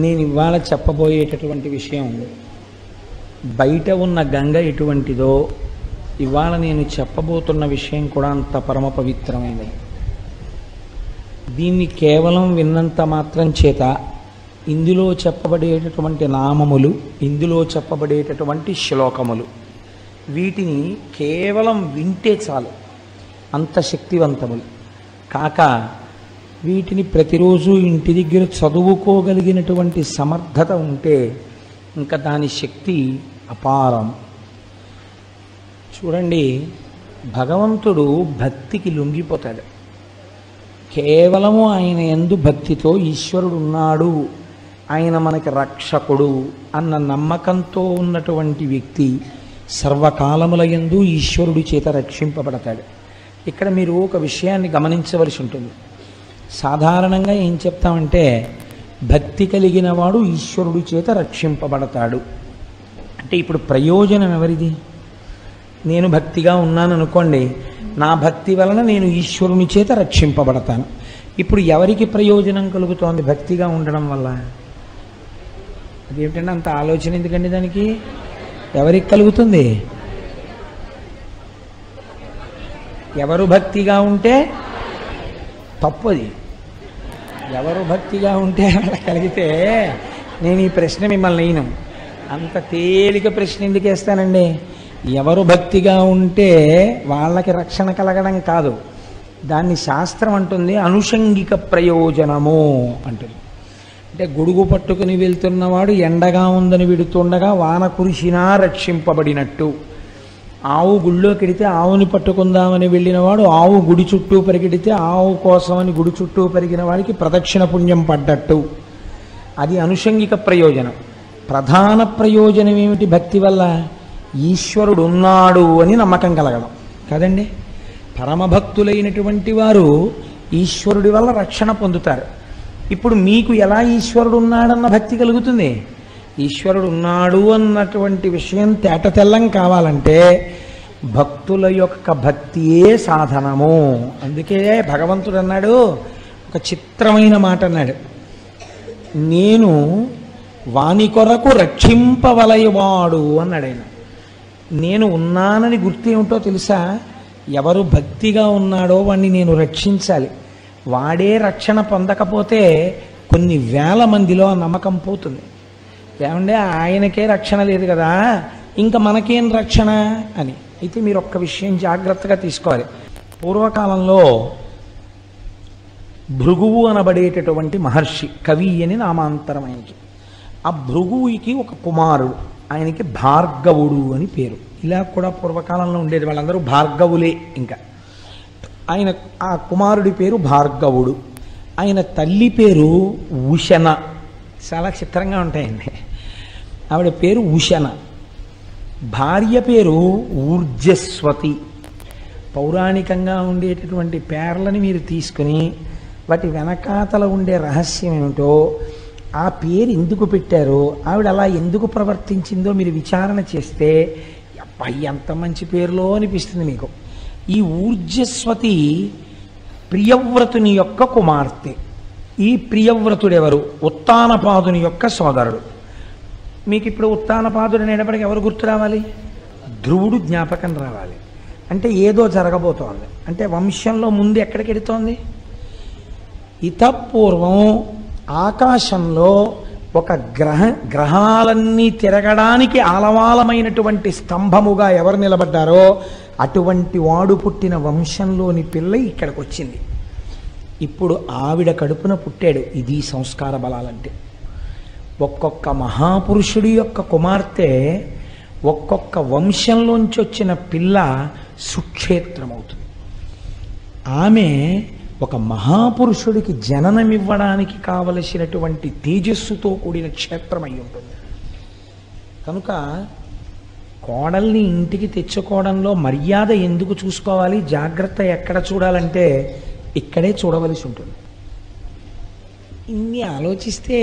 నేను ఇవాళ చెప్పబోయేటటువంటి విషయం బయట ఉన్న గంగ ఎటువంటిదో ఇవాళ నేను చెప్పబోతున్న విషయం కూడా అంత పరమ పవిత్రమైనది. దీన్ని కేవలం విన్నంత మాత్రం చేత ఇందులో చెప్పబడేటటువంటి నామములు, ఇందులో చెప్పబడేటటువంటి శ్లోకములు, వీటిని కేవలం వింటే చాలు, అంత శక్తివంతములు కాక వీటిని ప్రతిరోజు ఇంటి దగ్గర చదువుకోగలిగినటువంటి సమర్థత ఉంటే ఇంకా దాని శక్తి అపారం. చూడండి, భగవంతుడు భక్తికి లొంగిపోతాడు. కేవలము ఆయన యందు భక్తితో ఈశ్వరుడు ఉన్నాడు, ఆయన మనకి రక్షకుడు అన్న నమ్మకంతో ఉన్నటువంటి వ్యక్తి సర్వకాలముల యందు ఈశ్వరుడి చేత రక్షింపబడతాడు. ఇక్కడ మీరు ఒక విషయాన్ని గమనించవలసి ఉంటుంది. సాధారణంగా ఏం చెప్తామంటే భక్తి కలిగిన వాడు ఈశ్వరుడి చేత రక్షింపబడతాడు అంటే ఇప్పుడు ప్రయోజనం ఎవరిది? నేను భక్తిగా ఉన్నాను అనుకోండి, నా భక్తి వలన నేను ఈశ్వరుని చేత రక్షింపబడతాను. ఇప్పుడు ఎవరికి ప్రయోజనం కలుగుతోంది భక్తిగా ఉండడం వల్ల? అదేమిటంటే అంత ఆలోచన ఎందుకండి దానికి? ఎవరికి కలుగుతుంది? ఎవరు భక్తిగా ఉంటే తప్పు. అది ఎవరు భక్తిగా ఉంటే అలా కలిగితే నేను ఈ ప్రశ్న మిమ్మల్ని నేను అంత తేలిక ప్రశ్న ఎందుకు వేస్తానండి? ఎవరు భక్తిగా ఉంటే వాళ్ళకి రక్షణ కలగడం కాదు, దాన్ని శాస్త్రం అంటుంది అనుషంగిక ప్రయోజనము అంటుంది. అంటే గొడుగు పట్టుకుని వెళ్తున్నవాడు ఎండగా ఉందని విడుతుండగా వాన కురిసినా రక్షింపబడినట్టు, ఆవు గుళ్ళో కెడితే ఆవుని పట్టుకుందామని వెళ్ళినవాడు ఆవు గుడి చుట్టూ పరిగెడితే ఆవు కోసమని గుడి చుట్టూ పరిగిన వాడికి ప్రదక్షిణ పుణ్యం పడ్డట్టు. అది అనుషంగిక ప్రయోజనం. ప్రధాన ప్రయోజనం ఏమిటి భక్తి వల్ల? ఈశ్వరుడు ఉన్నాడు అని నమ్మకం కలగడం కదండి. పరమభక్తులైనటువంటి వారు ఈశ్వరుడి వల్ల రక్షణ పొందుతారు. ఇప్పుడు మీకు ఎలా ఈశ్వరుడు ఉన్నాడన్న భక్తి కలుగుతుంది? ఈశ్వరుడు ఉన్నాడు అన్నటువంటి విషయం తేటతెల్లం కావాలంటే భక్తుల యొక్క భక్తియే సాధనము. అందుకే భగవంతుడు అన్నాడు, ఒక చిత్రమైన మాట అన్నాడు, నేను వాని కొరకు రక్షింపవలయవాడు అన్నాడు ఆయన. నేను ఉన్నానని గుర్తు ఏమిటో తెలుసా? ఎవరు భక్తిగా ఉన్నాడో వాడిని నేను రక్షించాలి. వాడే రక్షణ పొందకపోతే కొన్ని వేల మందిలో ఆ నమ్మకం పోతుంది. ఏమంటే ఆయనకే రక్షణ లేదు కదా, ఇంకా మనకేం రక్షణ అని. అయితే మీరు ఒక్క విషయం జాగ్రత్తగా తీసుకోవాలి. పూర్వకాలంలో భృగువు అనబడేటటువంటి మహర్షి, కవి అని నామాంతరం ఆయనకి. ఆ భృగువుకి ఒక కుమారుడు, ఆయనకి భార్గవుడు అని పేరు. ఇలా కూడా పూర్వకాలంలో ఉండేది, వాళ్ళందరూ భార్గవులే. ఇంకా ఆయన ఆ కుమారుడి పేరు భార్గవుడు. ఆయన తల్లి పేరు ఉషన. చాలా చిత్రంగా ఉంటాయండి. ఆవిడ పేరు ఉషన. భార్య పేరు ఊర్జస్వతి. పౌరాణికంగా ఉండేటటువంటి పేర్లని మీరు తీసుకుని వాటి వెనకాతల ఉండే రహస్యం ఏమిటో, ఆ పేరు ఎందుకు పెట్టారో, ఆవిడ అలా ఎందుకు ప్రవర్తించిందో మీరు విచారణ చేస్తే అబ్బాయి ఎంత మంచి పేరులో అనిపిస్తుంది మీకు. ఈ ఊర్జస్వతి ప్రియవ్రతుని యొక్క కుమార్తె. ఈ ప్రియవ్రతుడెవరు? ఉత్తానపాదుని యొక్క సోదరుడు. మీకు ఇప్పుడు ఉత్తానపాదుడు అనేటప్పటికి ఎవరు గుర్తు రావాలి? ధ్రువుడు జ్ఞాపకం రావాలి. అంటే ఏదో జరగబోతోంది. అంటే వంశంలో ముందు ఎక్కడికి వెడుతోంది? ఇతపూర్వం ఆకాశంలో ఒక గ్రహాలన్నీ తిరగడానికి ఆలవాలమైనటువంటి స్తంభముగా ఎవరు నిలబడ్డారో అటువంటి వాడు పుట్టిన వంశంలోని పిల్ల ఇక్కడికి వచ్చింది. ఇప్పుడు ఆవిడ కడుపున పుట్టాడు. ఇది సంస్కార బలాలంటే. ఒక్కొక్క మహాపురుషుడి యొక్క కుమార్తె, ఒక్కొక్క వంశంలోంచి వచ్చిన పిల్ల సుక్షేత్రమవుతుంది. ఆమె ఒక మహాపురుషుడికి జననమివ్వడానికి కావలసినటువంటి తేజస్సుతో కూడిన క్షేత్రం అయి ఉంటుంది. కనుక కోడల్ని ఇంటికి తెచ్చుకోవడంలో మర్యాద ఎందుకు చూసుకోవాలి, జాగ్రత్త ఎక్కడ చూడాలంటే ఇక్కడే చూడవలసి ఉంటుంది. ఇన్ని ఆలోచిస్తే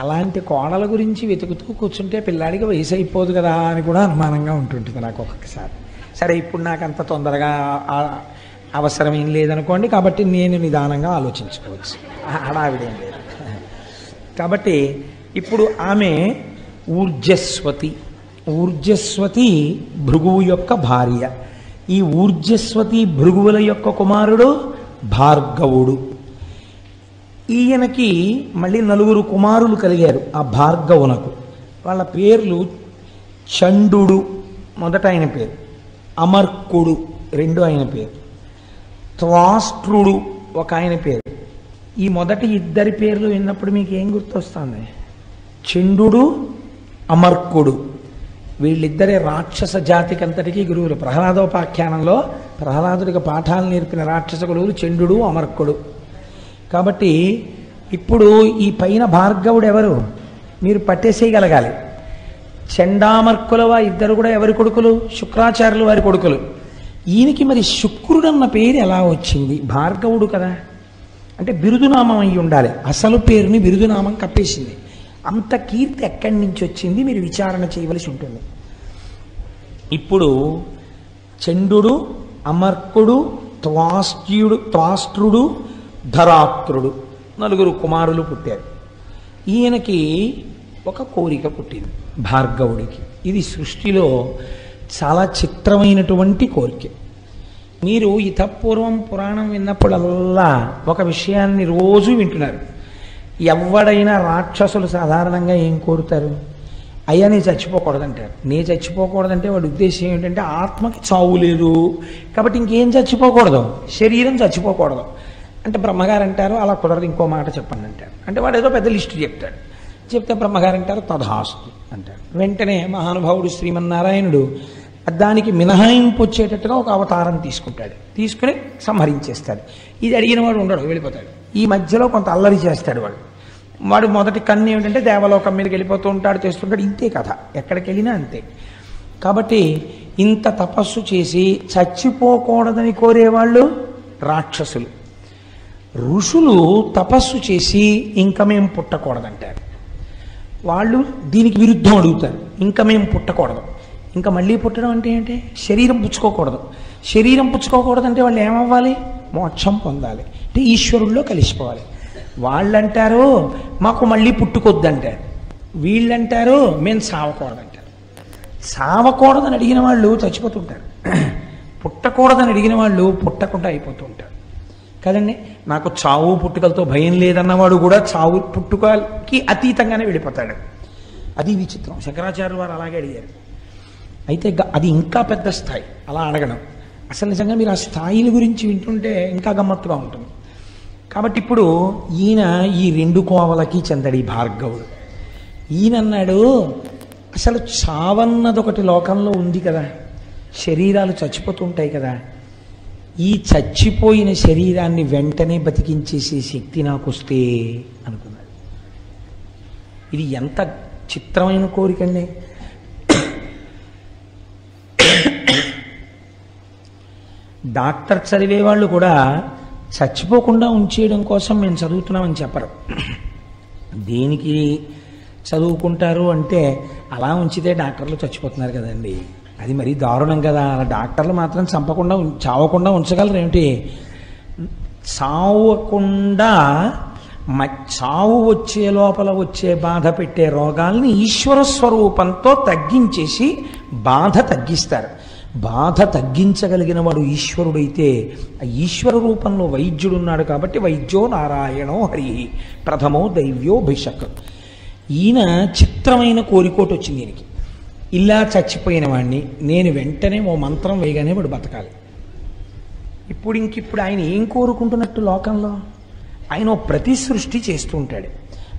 అలాంటి కోడల గురించి వెతుకుతూ కూర్చుంటే పిల్లాడికి వయసు అయిపోదు కదా అని కూడా అనుమానంగా ఉంటుంటుంది నాకు ఒక్కొక్కసారి. సరే, ఇప్పుడు నాకు అంత తొందరగా అవసరం ఏం లేదనుకోండి, కాబట్టి నేను నిదానంగా ఆలోచించుకోవచ్చు, హడావిడేం లేదు. కాబట్టి ఇప్పుడు ఆమె ఊర్జస్వతి. ఊర్జస్వతి భృగువు యొక్క భార్య. ఈ ఊర్జస్వతి భృగువుల యొక్క కుమారుడు భార్గవుడు. ఈయనకి మళ్ళీ 4 కుమారులు కలిగారు ఆ భార్గవునకు. వాళ్ళ పేర్లు చండు మొదట ఆయన పేరు, అమర్కుడు రెండో ఆయన పేరు, త్వాష్ట్రుడు ఒక ఆయన పేరు. ఈ మొదటి ఇద్దరి పేర్లు విన్నప్పుడు మీకు ఏం గుర్తొస్తుంది? చండు, అమర్కుడు. వీళ్ళిద్దరే రాక్షస జాతికంతటికీ గురువులు. ప్రహ్లాదోపాఖ్యానంలో ప్రహ్లాదుడికి పాఠాలు నేర్పిన రాక్షస గురువులు చండు, అమర్కుడు. కాబట్టి ఇప్పుడు ఈ పైన భార్గవుడు ఎవరు మీరు పట్టేసేయగలగాలి. చండామర్కుల ఇద్దరు కూడా ఎవరి కొడుకులు? శుక్రాచార్యులు వారి కొడుకులు. ఈయనకి మరి శుక్రుడు అన్న పేరు ఎలా వచ్చింది? భార్గవుడు కదా, అంటే బిరుదునామం అయి ఉండాలి. అసలు పేరుని బిరుదునామం కప్పేసింది. అంత కీర్తి ఎక్కడి నుంచి వచ్చింది మీరు విచారణ చేయవలసి ఉంటుంది. ఇప్పుడు చండు, అమర్కుడు, త్వాష్ట్రుడు, ధరాత్రుడు 4 కుమారులు పుట్టారు. ఈయనకి ఒక కోరిక పుట్టింది భార్గవుడికి. ఇది సృష్టిలో చాలా చిత్రమైనటువంటి కోరిక. మీరు ఇతపూర్వం పురాణం విన్నప్పుడల్లా ఒక విషయాన్ని రోజు వింటున్నారు. ఎవడైనా రాక్షసులు సాధారణంగా ఏం కోరుతారు? అయ్యా నీ చచ్చిపోకూడదంటారు. నీ చచ్చిపోకూడదంటే వాడి ఉద్దేశం ఏమిటంటే ఆత్మకి చావు లేదు కాబట్టి ఇంకేం చచ్చిపోకూడదు, శరీరం చచ్చిపోకూడదు అంటే బ్రహ్మగారు అంటారు అలా కుదరదు, ఇంకో మాట చెప్పండి అంటారు. అంటే వాడు ఏదో పెద్ద లిస్టు చెప్తాడు. చెప్తే బ్రహ్మగారు అంటారు తథాస్తు అంటారు. వెంటనే మహానుభావుడు శ్రీమన్నారాయణుడు దానికి మినహాయింపు వచ్చేటట్టుగా ఒక అవతారం తీసుకుంటాడు. తీసుకుని సంహరించేస్తాడు. ఇది అడిగిన వాడు ఉండడు, వెళ్ళిపోతాడు. ఈ మధ్యలో కొంత అల్లరి చేస్తాడు వాడు మొదటి కన్ను ఏమిటంటే దేవలోకం మీదకి వెళ్ళిపోతూ ఉంటాడు, చేస్తుంటాడు. ఇంతే కథ, ఎక్కడికి వెళ్ళినా అంతే. కాబట్టి ఇంత తపస్సు చేసి చచ్చిపోకూడదని కోరేవాళ్ళు రాక్షసులు. ఋషులు తపస్సు చేసి ఇంకా మేము పుట్టకూడదంటారు. వాళ్ళు దీనికి విరుద్ధం అడుగుతారు, ఇంకా మేము పుట్టకూడదు. ఇంకా మళ్ళీ పుట్టడం అంటే ఏంటి? శరీరం పుచ్చుకోకూడదు. శరీరం పుచ్చుకోకూడదంటే వాళ్ళు ఏమవ్వాలి? మోక్షం పొందాలి, అంటే ఈశ్వరుల్లో కలిసిపోవాలి. వాళ్ళంటారు మాకు మళ్ళీ పుట్టుకొద్దంటారు. వీళ్ళంటారు మేము సావకూడదంటారు. సావకూడదని అడిగిన వాళ్ళు చచ్చిపోతుంటారు, పుట్టకూడదని అడిగిన వాళ్ళు పుట్టకుండా అయిపోతూ ఉంటారు కదండి. నాకు చావు పుట్టుకలతో భయం లేదన్నవాడు కూడా చావు పుట్టుకలకి అతీతంగానే వెళ్ళిపోతాడు. అది విచిత్రం. శంకరాచార్యులు వారు అలాగే అడిగారు. అయితే అది ఇంకా పెద్ద స్థాయి. అలా అడగడం అసలు నిజంగా మీరు ఆ స్థాయిల గురించి వింటుంటే ఇంకా గమ్మత్తుగా ఉంటుంది. కాబట్టి ఇప్పుడు ఈయన ఈ 2 కోవలకి చెందడి భార్గవుడు. ఈయన అన్నాడు అసలు చావన్నది ఒకటి లోకంలో ఉంది కదా, శరీరాలు చచ్చిపోతుంటాయి కదా, ఈ చచ్చిపోయిన శరీరాన్ని వెంటనే బతికించేసే శక్తి నాకు వస్తే అనుకున్నాడు. ఇది ఎంత చిత్రమైన కోరికండి. డాక్టర్ చదివేవాళ్ళు కూడా చచ్చిపోకుండా ఉంచేయడం కోసం మేము చదువుతున్నామని చెప్పరు. దేనికి చదువుకుంటారు అంటే అలా ఉంచితే డాక్టర్లు చచ్చిపోతున్నారు కదండి, అది మరీ దారుణం కదా. డాక్టర్లు మాత్రం చంపకుండా చావకుండా ఉంచగలరు ఏమిటి? చావకుండా చావు వచ్చే లోపల వచ్చే బాధ పెట్టే రోగాల్ని ఈశ్వర స్వరూపంతో తగ్గించేసి బాధ తగ్గిస్తారు. బాధ తగ్గించగలిగిన వాడు ఈశ్వరుడైతే ఆ ఈశ్వర రూపంలో వైద్యుడున్నాడు కాబట్టి వైద్యో నారాయణో హరి ప్రథమో దైవ్యో భిషక్. ఈయన చిత్రమైన కోరికోటి వచ్చింది ఈయనకి. ఇలా చచ్చిపోయిన వాడిని నేను వెంటనే ఓ మంత్రం వేయగానే వాడు బతకాలి. ఇప్పుడు ఆయన ఏం కోరుకుంటున్నట్టు లోకంలో? ఆయన ప్రతి సృష్టి చేస్తూ ఉంటాడు.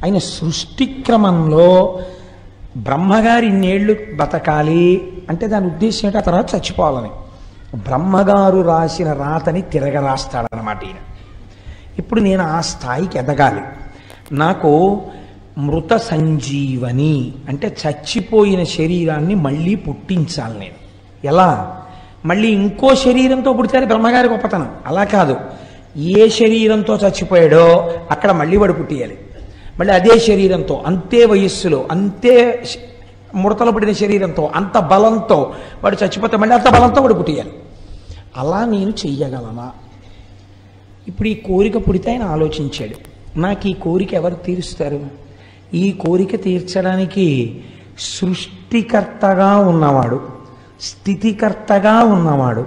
ఆయన సృష్టి క్రమంలో బ్రహ్మగారి ఇన్నేళ్ళు బతకాలి అంటే దాని ఉద్దేశం ఏంటి? ఆ తర్వాత చచ్చిపోవాలని. బ్రహ్మగారు రాసిన రాతని తిరగరాస్తాడనమాట ఈయన. ఇప్పుడు నేను ఆ స్థాయికి ఎదగాలి. నాకు మృత సంజీవని అంటే చచ్చిపోయిన శరీరాన్ని మళ్ళీ పుట్టించాలి నేను. ఎలా? మళ్ళీ ఇంకో శరీరంతో పుడితే బ్రహ్మగారి గొప్పతనం. అలా కాదు, ఏ శరీరంతో చచ్చిపోయాడో అక్కడ మళ్ళీ వాడు పుట్టియాలి. మళ్ళీ అదే శరీరంతో, అంతే వయస్సులో, అంతే ముడతలు పడిన శరీరంతో, అంత బలంతో వాడు చచ్చిపోతే మళ్ళీ అంత బలంతో వాడు పుట్టియాలి. అలా నేను చెయ్యగలనా? ఇప్పుడు ఈ కోరిక పుడితే ఆయన ఆలోచించాడు, నాకు ఈ కోరిక ఎవరు తీరుస్తారు? ఈ కోరిక తీర్చడానికి సృష్టికర్తగా ఉన్నవాడు, స్థితికర్తగా ఉన్నవాడు,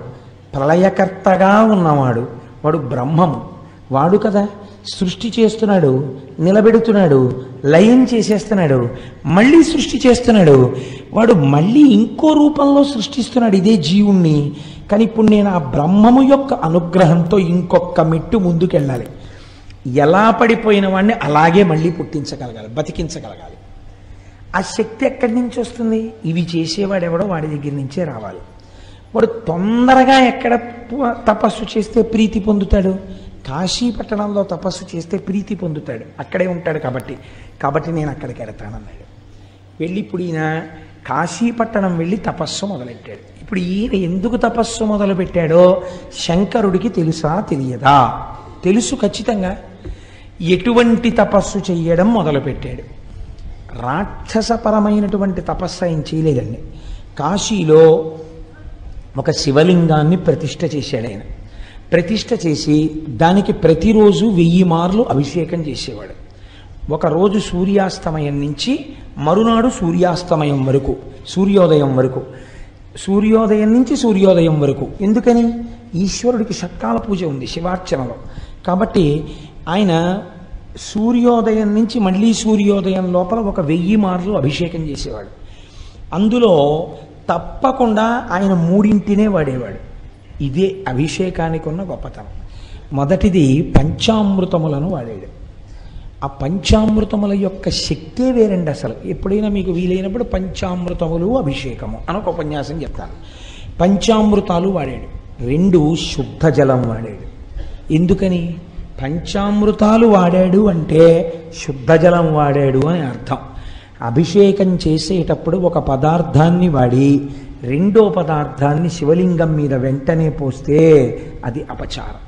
ప్రళయకర్తగా ఉన్నవాడు వాడు బ్రహ్మము. వాడు కదా సృష్టి చేస్తున్నాడు, నిలబెడుతున్నాడు, లయం చేసేస్తున్నాడు, మళ్ళీ సృష్టి చేస్తున్నాడు. వాడు మళ్ళీ ఇంకో రూపంలో సృష్టిస్తున్నాడు ఇదే జీవుణ్ణి. కానీ ఇప్పుడు నేను ఆ బ్రహ్మము యొక్క అనుగ్రహంతో ఇంకొక మెట్టు ముందుకెళ్ళాలి. ఎలా పడిపోయిన వాడిని అలాగే మళ్ళీ పుట్టించగలగాలి, బతికించగలగాలి. ఆ శక్తి ఎక్కడి నుంచి వస్తుంది? ఇవి చేసేవాడెవడో వాడి దగ్గర నుంచే రావాలి. వాడు తొందరగా ఎక్కడ తపస్సు చేస్తే ప్రీతి పొందుతాడు? కాశీ పట్టణంలో తపస్సు చేస్తే ప్రీతి పొందుతాడు, అక్కడే ఉంటాడు. కాబట్టి నేను అక్కడికి వెడతానన్నాడు. వెళ్ళి ఇప్పుడు ఈయన కాశీపట్టణం వెళ్ళి తపస్సు మొదలెట్టాడు. ఇప్పుడు ఈయన ఎందుకు తపస్సు మొదలుపెట్టాడో శంకరుడికి తెలుసా తెలియదా? తెలుసు ఖచ్చితంగా. ఎటువంటి తపస్సు చెయ్యడం మొదలుపెట్టాడు? రాక్షసపరమైనటువంటి తపస్సు ఆయన చేయలేదండి. కాశీలో ఒక శివలింగాన్ని ప్రతిష్ఠ చేశాడు ఆయన. ప్రతిష్ఠ చేసి దానికి ప్రతిరోజు 1000 మార్లు అభిషేకం చేసేవాడు. ఒకరోజు సూర్యాస్తమయం నుంచి మరునాడు సూర్యాస్తమయం వరకు, సూర్యోదయం వరకు, సూర్యోదయం నుంచి సూర్యోదయం వరకు. ఎందుకని? ఈశ్వరుడికి షట్కాల పూజ ఉంది శివార్చనలో. కాబట్టి ఆయన సూర్యోదయం నుంచి మళ్ళీ సూర్యోదయం లోపల ఒక 1000 మార్లు అభిషేకం చేసేవాడు. అందులో తప్పకుండా ఆయన 3 వాడేవాడు. ఇదే అభిషేకానికి ఉన్న గొప్పతనం. మొదటిది పంచామృతములను వాడాడు. ఆ పంచామృతముల యొక్క శక్తే వేరండి అసలు. ఎప్పుడైనా మీకు వీలైనప్పుడు పంచామృతములు అభిషేకము అని ఒక ఉపన్యాసం చెప్తాను. పంచామృతాలు వాడాడు. 2 శుద్ధ జలం వాడాడు. ఎందుకని? పంచామృతాలు వాడాడు అంటే శుద్ధ జలం వాడాడు అని అర్థం. అభిషేకం చేసేటప్పుడు ఒక పదార్థాన్ని వాడి రెండో పదార్థాన్ని శివలింగం మీద వెంటనే పోస్తే అది అపచారం.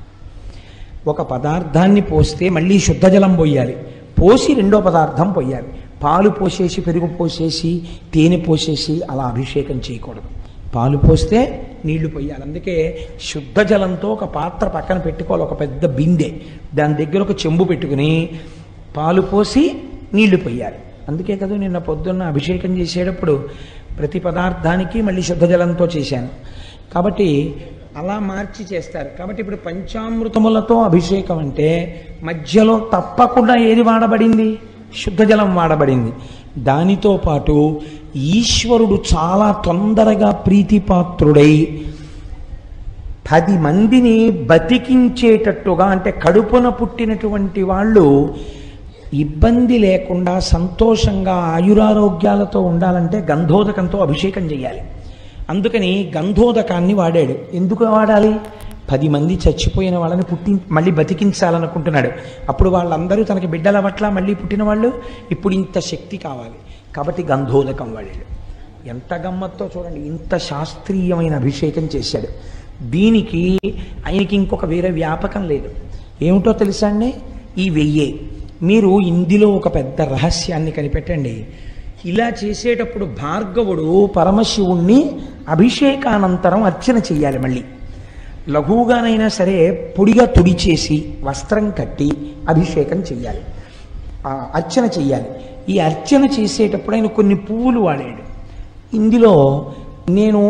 ఒక పదార్థాన్ని పోస్తే మళ్ళీ శుద్ధ జలం పోయాలి, పోసి రెండో పదార్థం పోయాలి. పాలు పోసేసి, పెరుగు పోసేసి, తేనె పోసేసి అలా అభిషేకం చేయకూడదు. పాలు పోస్తే నీళ్లు పోయాలి. అందుకే శుద్ధ జలంతో ఒక పాత్ర పక్కన పెట్టుకోవాలి, ఒక పెద్ద బిందె, దాని దగ్గర ఒక చెంబు పెట్టుకుని పాలు పోసి నీళ్లు పోయాలి. అందుకే కదా నిన్న పొద్దున్న అభిషేకం చేసేటప్పుడు ప్రతి పదార్థానికి మళ్ళీ శుద్ధ జలంతో చేశాను. కాబట్టి అలా మార్చి చేస్తారు. కాబట్టి ఇప్పుడు పంచామృతములతో అభిషేకం అంటే మధ్యలో తప్పకుండా ఏది వాడబడింది? శుద్ధ జలం వాడబడింది. దానితో పాటు ఈశ్వరుడు చాలా తొందరగా ప్రీతిపాత్రుడై 10 మందిని బతికించేటట్టుగా, అంటే కడుపున పుట్టినటువంటి వాళ్ళు ఇబ్బంది లేకుండా సంతోషంగా ఆయురారోగ్యాలతో ఉండాలంటే గంధోదకంతో అభిషేకం చేయాలి. అందుకని గంధోదకాన్ని వాడాడు. ఎందుకు వాడాలి? 10 మంది చచ్చిపోయిన వాళ్ళని మళ్ళీ బతికించాలనుకుంటున్నాడు. అప్పుడు వాళ్ళందరూ తనకి బిడ్డల పట్ల మళ్ళీ పుట్టిన వాళ్ళు, ఇప్పుడు ఇంత శక్తి కావాలి కాబట్టి గంధోదకం వాడాడు. ఎంత గమ్మత్తో చూడండి, ఇంత శాస్త్రీయమైన అభిషేకం చేశాడు. దీనికి ఆయనకి ఇంకొక వేరే వ్యాపకం లేదు. ఏమిటో తెలుసా అండి? ఈ 1000. మీరు ఇందులో ఒక పెద్ద రహస్యాన్ని కనిపెట్టండి. ఇలా చేసేటప్పుడు భార్గవుడు పరమశివుణ్ణి అభిషేకానంతరం అర్చన చెయ్యాలి. మళ్ళీ లఘువుగానైనా సరే పొడిగా తుడిచేసి వస్త్రం కట్టి అభిషేకం చెయ్యాలి, అర్చన చెయ్యాలి. ఈ అర్చన చేసేటప్పుడు ఆయన కొన్ని పువ్వులు వాడాడు. ఇందులో నేను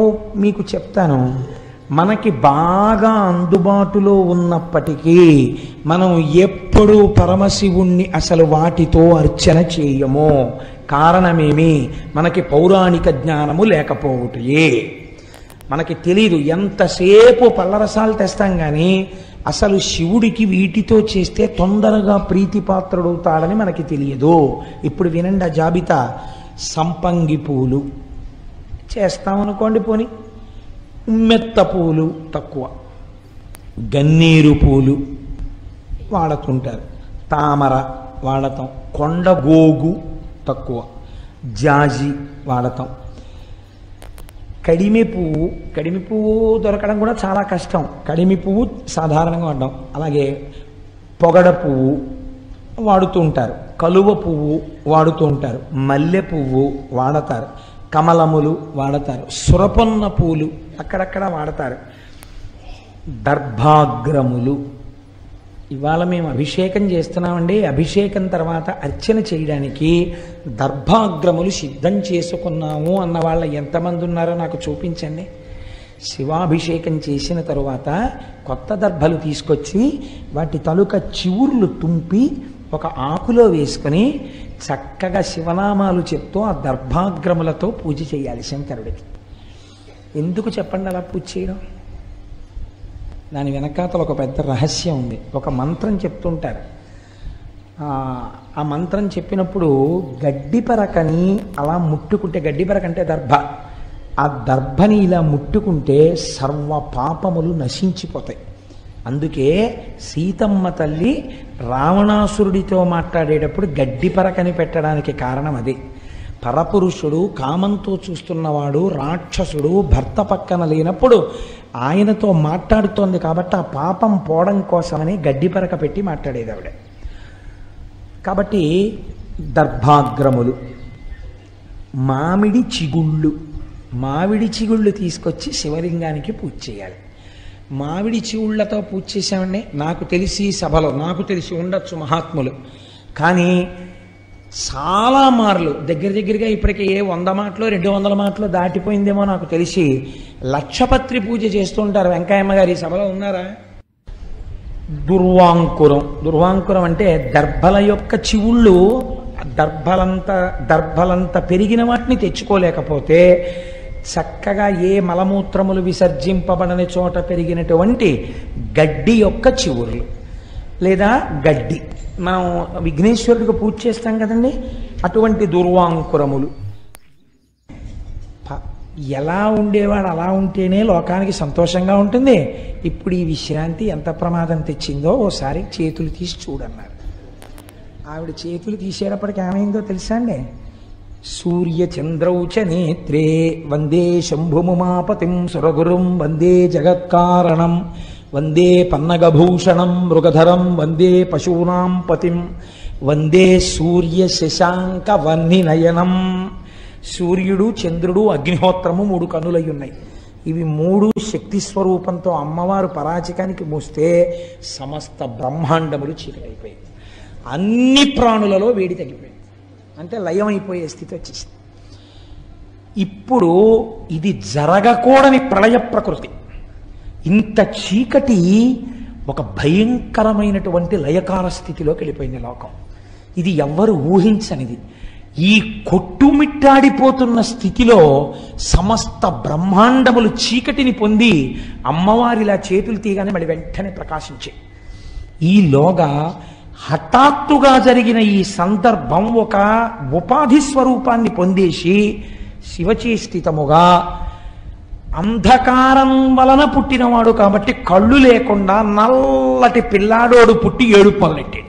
మీకు చెప్తాను, మనకి బాగా అందుబాటులో ఉన్నప్పటికీ మనం ఎప్పుడూ పరమశివుణ్ణి అసలు వాటితో అర్చన చేయము. కారణమేమి? మనకి పౌరాణిక జ్ఞానము లేకపోవటయే. మనకి తెలీదు. ఎంతసేపు పళ్ళరసాలు తెస్తాం కానీ అసలు శివుడికి వీటితో చేస్తే తొందరగా ప్రీతిపాత్రుడవుతాడని మనకి తెలియదు. ఇప్పుడు వినండి ఆ జాబితా. సంపంగి పూలు చేస్తామనుకోండి, పోని ఉమ్మెత్త పూలు తక్కువ, గన్నేరు పూలు వాడుతుంటారు, తామర వాడతాం, కొండగోగు తక్కువ, జాజి వాడతాం, కడిమి పువ్వు దొరకడం కూడా చాలా కష్టం. కడిమి పువ్వు సాధారణంగా వాడడం. అలాగే పొగడ పువ్వు వాడుతూ ఉంటారు, కలువ పువ్వు వాడుతూ ఉంటారు, మల్లె పువ్వు వాడతారు, కమలములు వాడతారు, సురపొన్న పూలు అక్కడక్కడ వాడతారు, దర్భాగ్రములు ఇవాళ మేము అభిషేకం చేస్తున్నామండి, అభిషేకం తర్వాత అర్చన చేయడానికి దర్భాగ్రములు సిద్ధం చేసుకున్నాము అన్న వాళ్ళ ఎంతమంది ఉన్నారో నాకు చూపించండి. శివాభిషేకం చేసిన తరువాత కొత్త దర్భలు తీసుకొచ్చి వాటి తలుక చివుర్లు తుంపి ఒక ఆకులో వేసుకొని చక్కగా శివనామాలు చెప్తూ ఆ దర్భాగ్రములతో పూజ చేయాలి శంకరుడికి. ఎందుకు చెప్పండి అలా పూజ చేయడం? దాని వెనకాతల ఒక పెద్ద రహస్యం ఉంది. ఒక మంత్రం చెప్తుంటారు. ఆ మంత్రం చెప్పినప్పుడు గడ్డిపరకని అలా ముట్టుకుంటే, గడ్డిపరక అంటే దర్భ, ఆ దర్భని ఇలా ముట్టుకుంటే సర్వ పాపములు నశించిపోతాయి. అందుకే సీతమ్మ తల్లి రావణాసురుడితో మాట్లాడేటప్పుడు గడ్డిపరకని పెట్టడానికి కారణం అదే. పరపురుషుడు, కామంతో చూస్తున్నవాడు, రాక్షసుడు భర్త పక్కన లేనప్పుడు ఆయనతో మాట్లాడుతోంది కాబట్టి ఆ పాపం పోవడం కోసమని గడ్డిపరక పెట్టి మాట్లాడేది ఆవిడ. కాబట్టి దర్భాగ్రములు, మామిడి చిగుళ్ళు తీసుకొచ్చి శివలింగానికి పూజ చేయాలి. మామిడి చిగుళ్లతో పూజ చేసామండి. నాకు తెలిసి సభలో, నాకు తెలిసి ఉండొచ్చు మహాత్ములు, కానీ చాలా మార్లు దగ్గరగా ఇప్పటికే 100 మాటలు 200 మాటలు దాటిపోయిందేమో నాకు తెలిసి లక్షపత్రి పూజ చేస్తూ ఉంటారు. వెంకయ్యమ్మ గారి సభలో ఉన్నారా? దుర్వాంకురం అంటే దర్భల యొక్క చివుళ్ళు దర్భలంత పెరిగిన వాటిని తెచ్చుకోలేకపోతే చక్కగా ఏ మలమూత్రములు విసర్జింపబడని చోట పెరిగినటువంటి గడ్డి యొక్క చివుర్లు లేదా గడ్డి, మనం విఘ్నేశ్వరుడికి పూజ చేస్తాం కదండి, అటువంటి దుర్వాంకురములు. ఎలా ఉండేవాడు అలా ఉంటేనే లోకానికి సంతోషంగా ఉంటుంది. ఇప్పుడు ఈ విశ్రాంతి ఎంత ప్రమాదం తెచ్చిందో ఓసారి చేతులు తీసి చూడన్నారు. ఆవిడ చేతులు తీసేటప్పటికి ఏమైందో తెలుసా అండి? సూర్య చంద్రౌచ నేత్రే వందే శంభుముమాపతిం సురగురుం వందే జగత్కారణం వందే పన్నగభూషణం మృగధరం వందే పశూనాం పతిం వందే సూర్య శశాంక వన్నినయనం. సూర్యుడు, చంద్రుడు, అగ్నిహోత్రము 3 కన్నులై ఉన్నాయి. ఇవి 3 శక్తి స్వరూపంతో అమ్మవారు పరాచికానికి మూస్తే సమస్త బ్రహ్మాండములు చీకటైపోయాయి. అన్ని ప్రాణులలో వేడి తగ్గిపోయింది, అంటే లయమైపోయే స్థితి వచ్చేసింది. ఇప్పుడు ఇది జరగకూడని ప్రళయ ప్రకృతి. ఇంత చీకటి ఒక భయంకరమైనటువంటి లయకార స్థితిలోకి వెళ్ళిపోయింది లోకం. ఇది ఎవ్వరు ఊహించనిది. ఈ కొట్టుమిట్టాడిపోతున్న స్థితిలో సమస్త బ్రహ్మాండములు చీకటిని పొంది అమ్మవారిలా చేతులు తీయగానే మళ్ళీ వెంటనే ప్రకాశించాయి. ఈలోగా హఠాత్తుగా జరిగిన ఈ సందర్భం ఒక ఉపాధి స్వరూపాన్ని పొందేసి శివచేష్టితముగా అంధకారం వలన పుట్టినవాడు కాబట్టి కళ్ళు లేకుండా నల్లటి పిల్లాడోడు పుట్టి ఏడుపు మొదలెట్టాడు.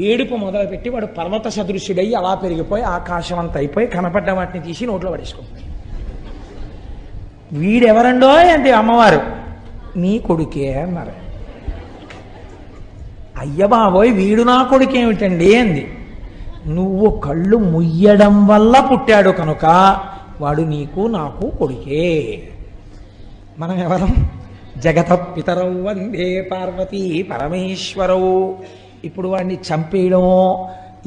ఏడుపు మొదలుపెట్టి వాడు పర్వత సదృశ్యుడై అలా పెరిగిపోయి ఆకాశవంత అయిపోయి కనపడ్డ వాటిని తీసి నోట్లో పడేసుకుంటాడు. వీడెవరండో అంటే అమ్మవారు, నీ కొడుకే అన్నారు. అయ్య బాబోయ్, వీడు నా కొడుకేమిటండి అంది. నువ్వు కళ్ళు ముయ్యడం వల్ల పుట్టాడు కనుక వాడు నీకు నాకు కొడుకే. మనం ఎవరం? జగత పితరౌ వందే పార్వతీ పరమేశ్వరౌ. ఇప్పుడు వాడిని చంపేయడమో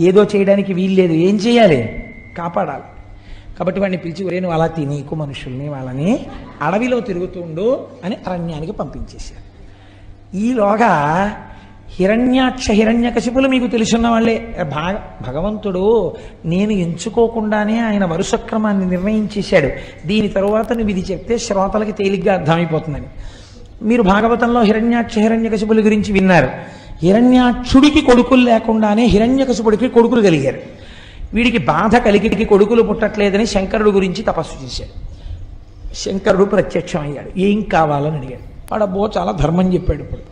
ఏదో చేయడానికి వీల్లేదు. ఏం చేయాలి? కాపాడాలి. కాబట్టి వాడిని పిలిచి, ఒరే నువ్వు అలా తినీకు మనుషుల్ని, వాళ్ళని అడవిలో తిరుగుతుండు అని అరణ్యానికి పంపించేశారు. ఈలోగా హిరణ్యాక్ష హిరణ్యకశిపులు మీకు తెలుసున్న వాళ్ళే. భగవంతుడు నేను ఎంచుకోకుండానే ఆయన వరుసక్రమాన్ని నిర్ణయించేశాడు. దీని తరువాత నువ్వు ఇది చెప్తే శ్రోతలకి తేలిగ్గా అర్థమైపోతుందని. మీరు భాగవతంలో హిరణ్యాక్ష హిరణ్యకశిపుల గురించి విన్నారు. హిరణ్యాక్షుడికి కొడుకులు లేకుండానే హిరణ్యకశిపుడికి కొడుకులు కలిగారు. వీడికి బాధ కలిగి కొడుకులు పుట్టట్లేదని శంకరుడు గురించి తపస్సు చేశాడు. శంకరుడు ప్రత్యక్షమయ్యాడు. ఏం కావాలని అడిగాడు. వాడబ్బో చాలా ధర్మం చెప్పాడు. ఇప్పుడు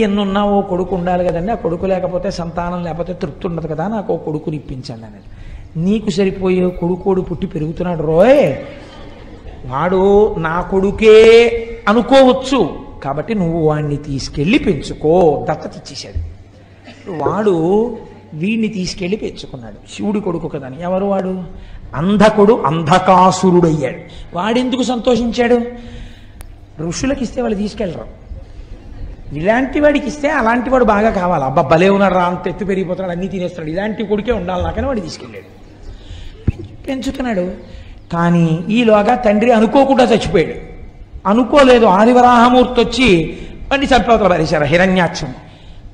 ఎన్నున్నా ఓ కొడుకు ఉండాలి కదండి, ఆ కొడుకు లేకపోతే సంతానం లేకపోతే తృప్తి ఉండదు కదా, నాకు ఓ కొడుకుని ఇప్పించండి అనేది. నీకు సరిపోయే కొడుకోడు పుట్టి పెరుగుతున్నాడు రోయ్, వాడు నా కొడుకే అనుకోవచ్చు కాబట్టి నువ్వు వాడిని తీసుకెళ్ళి పెంచుకో. దత్తత ఇచ్చేశాడు. వాడు వీడిని తీసుకెళ్ళి పెంచుకున్నాడు. శివుడి కొడుకు కదని. ఎవరు వాడు? అంధకుడు, అంధకాసురుడయ్యాడు. వాడెందుకు సంతోషించాడు? ఋషులకు ఇస్తే వాళ్ళు తీసుకెళ్ళరు. ఇలాంటి వాడికి ఇస్తే అలాంటి వాడు బాగా కావాలి. అబ్బా భలే ఉన్నాడు రా, అంత ఎత్తు పెరిగిపోతాడు, అన్నీ తినేస్తాడు, ఇలాంటి కొడుకే ఉండాలి నాకని వాడు తీసుకెళ్ళాడు. పెంచుతున్నాడు. కానీ ఈలోగా తండ్రి అనుకోకుండా చచ్చిపోయాడు. అనుకోలేదు, ఆదివరాహమూర్తి వచ్చి వాడిని చంపవతల పారేశారు హిరణ్యాక్షం.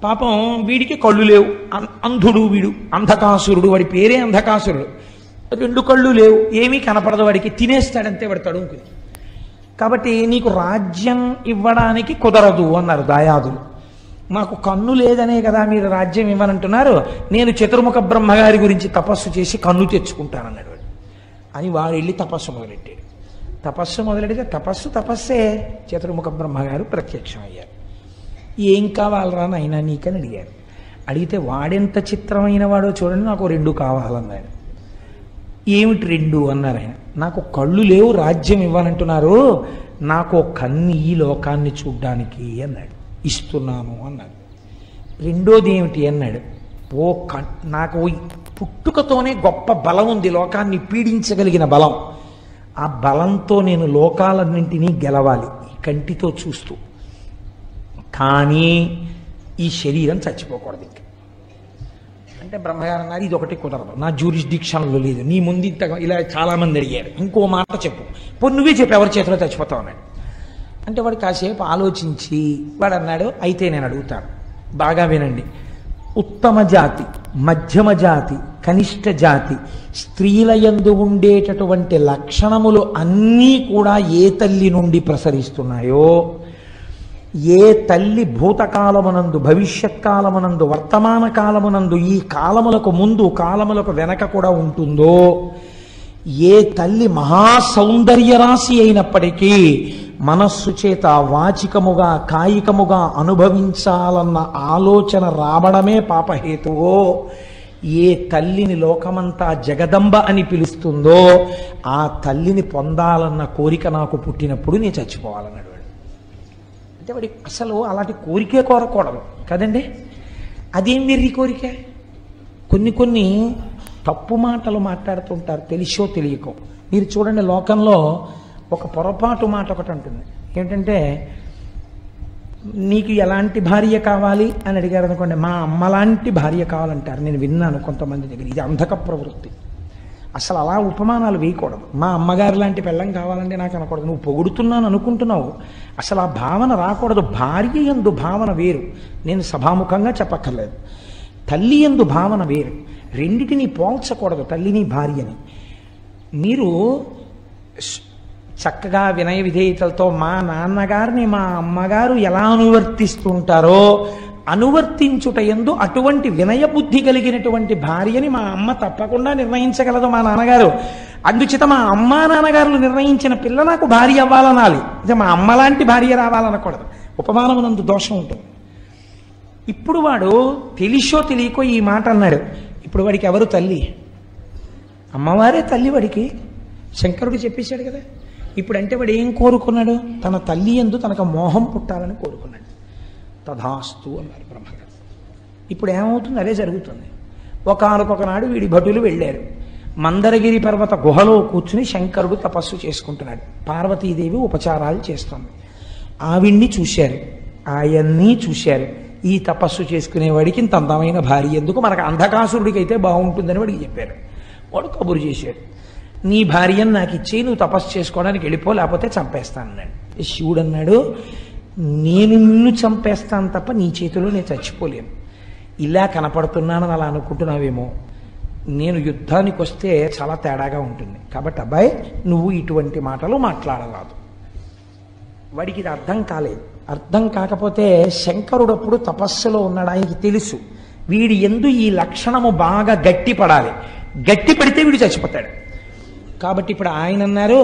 పాపం వీడికి కళ్ళు లేవు, అంధుడు వీడు, అంధకాసురుడు, వాడి పేరే అంధకాసురుడు. 2 కళ్ళు లేవు, ఏమీ కనపడదు వాడికి, తినేస్తాడంతే వాడు తడుముకుని. కాబట్టి నీకు రాజ్యం ఇవ్వడానికి కుదరదు అన్నారు దాయాదులు. మాకు కన్ను లేదనే కదా మీరు రాజ్యం ఇవ్వనంటున్నారు, నేను చతుర్ముఖ బ్రహ్మగారి గురించి తపస్సు చేసి కన్ను తెచ్చుకుంటానన్నాడు వాడు. అని వాడు వెళ్ళి తపస్సు మొదలెట్టాడు. తపస్సు మొదలెడితే తపస్సే. చతుర్ముఖ బ్రహ్మగారు ప్రత్యక్షం అయ్యారు. ఏం కావాలరా నాయనా నీకని అడిగారు. అడిగితే వాడెంత చిత్రమైన వాడో చూడండి, నాకు 2 కావాలన్నాడు. ఏమిటి 2 అన్నారు ఆయన. నాకు కళ్ళు లేవు, రాజ్యం ఇవ్వాలంటున్నారు, నాకు కన్ను ఈ లోకాన్ని చూడ్డానికి అన్నాడు. ఇస్తున్నాను అన్నాడు. రెండోది ఏమిటి అన్నాడు. నాకు పుట్టుకతోనే గొప్ప బలం ఉంది, లోకాన్ని పీడించగలిగిన బలం. ఆ బలంతో నేను లోకాలన్నింటినీ గెలవాలి ఈ కంటితో చూస్తూ. కానీ ఈ శరీరం చచ్చిపోకూడదు ఇంకా అంటే బ్రహ్మగారు అన్నారు, ఇది ఒకటి కుదరదు, నా జ్యూరిస్డిక్షన్లో లేదు, నీ ముందు ఇంత ఇలా చాలామంది అడిగారు, ఇంకో మాట చెప్పు, నువ్వే చెప్పు ఎవరి చేతిలో చచ్చిపోతావు అన్నాడు. అంటే వాడు కాసేపు ఆలోచించి వాడు అన్నాడు, అయితే నేను అడుగుతాను, బాగా వినండి. ఉత్తమ జాతి, మధ్యమ జాతి, కనిష్ట జాతి స్త్రీల యందు ఉండేటటువంటి లక్షణములు అన్నీ కూడా ఏ తల్లి నుండి ప్రసరిస్తున్నాయో, ఏ తల్లి భూతకాలమునందు, భవిష్యత్ కాలమునందు, వర్తమాన కాలమునందు, ఈ కాలములకు ముందు కాలములకు వెనక కూడా ఉంటుందో, ఏ తల్లి మహాసౌందర్య రాశి అయినప్పటికీ మనస్సు చేత వాచికముగా కాయికముగా అనుభవించాలన్న ఆలోచన రావడమే పాపహేతువో, ఏ తల్లిని లోకమంతా జగదంబ అని పిలుస్తుందో ఆ తల్లిని పొందాలన్న కోరిక నాకు పుట్టినప్పుడు నేను చచ్చిపోవాలన్నాడు వాడు. అంటే వాడి అసలు అలాంటి కోరికే కోరకూడదు కదండి. అదేం వెర్రి కోరిక. కొన్ని తప్పు మాటలు మాట్లాడుతుంటారు తెలిసో తెలియకో. మీరు చూడండి, లోకంలో ఒక పొరపాటు మాట ఒకటి ఉంటుంది. ఏంటంటే, నీకు ఎలాంటి భార్య కావాలి అని అడిగారు అనుకోండి, మా అమ్మలాంటి భార్య కావాలంటారు. నేను విన్నాను కొంతమంది దగ్గర. ఇది అంధక ప్రవృత్తి. అసలు అలా ఉపమానాలు వేయకూడదు. మా అమ్మగారు లాంటి పెళ్ళం కావాలంటే నాకు అనకూడదు. నువ్వు పొగుడుతున్నాను అనుకుంటున్నావు, అసలు ఆ భావన రాకూడదు. భార్య యందు భావన వేరు, నేను సభాముఖంగా చెప్పక్కర్లేదు. తల్లి యందు భావన వేరు. రెండిటిని పోల్చకూడదు, తల్లిని భార్యని. మీరు చక్కగా వినయ విధేయతలతో మా నాన్నగారిని మా అమ్మగారు ఎలా అనువర్తిస్తుంటారో అనువర్తించుట యందు అటువంటి వినయ బుద్ధి కలిగినటువంటి భార్యని మా అమ్మ తప్పకుండా నిర్ణయించగలదు మా నాన్నగారు. అందుచేత మా అమ్మ నాన్నగారులు నిర్ణయించిన పిల్ల నాకు భార్య అవ్వాలనాలి, అంటే మా అమ్మ లాంటి భార్య రావాలనకూడదు. ఉపమానమునందు దోషం ఉంటుంది. ఇప్పుడు వాడు తెలిసో తెలియకో ఈ మాట అన్నాడు. ఇప్పుడు వాడికి ఎవరు తల్లి? అమ్మవారే తల్లి వాడికి. శంకరుడు చెప్పేశాడు కదా. ఇప్పుడంటే వాడు ఏం కోరుకున్నాడు? తన తల్లి యందు తనకు మోహం పుట్టాలని కోరుకున్నాడు. తథాస్తు అన్నారు బ్రహ్మగారు. ఇప్పుడు ఏమవుతుంది? అదే జరుగుతుంది. ఒకనొకనాడు వీడి భటులు వెళ్ళారు. మందరగిరి పర్వత గుహలో కూర్చుని శంకరుడు తపస్సు చేసుకుంటున్నాడు. పార్వతీదేవి ఉపచారాలు చేస్తుంది. ఆవిడ్ని చూశారు, ఆయన్ని చూశారు. ఈ తపస్సు చేసుకునేవాడికి ఇంత అందమైన భార్య ఎందుకు, మనకు అంధకాసురుడికి అయితే బాగుంటుందని వాడికి చెప్పారు. వాడు కబురు చేశాడు, నీ భార్యను నాకు ఇచ్చి నువ్వు తపస్సు చేసుకోవడానికి వెళ్ళిపో, లేకపోతే చంపేస్తానన్నాడు. శివుడు అన్నాడు, నేను నిన్ను చంపేస్తాను తప్ప నీ చేతిలో నేను చచ్చిపోలేను. ఇలా కనపడుతున్నానని అలా అనుకుంటున్నావేమో, నేను యుద్ధానికి వస్తే చాలా తేడాగా ఉంటుంది. కాబట్టి అబ్బాయి నువ్వు ఇటువంటి మాటలు మాట్లాడరాదు. వాడికి ఇది అర్థం కాలేదు. అర్థం కాకపోతే శంకరుడప్పుడు తపస్సులో ఉన్నాడు. ఆయనకి తెలుసు వీడి యందు ఈ లక్షణము బాగా గట్టి పడాలి, గట్టి పడితే వీడు చచ్చిపోతాడు. కాబట్టి ఇప్పుడు ఆయన అన్నారు,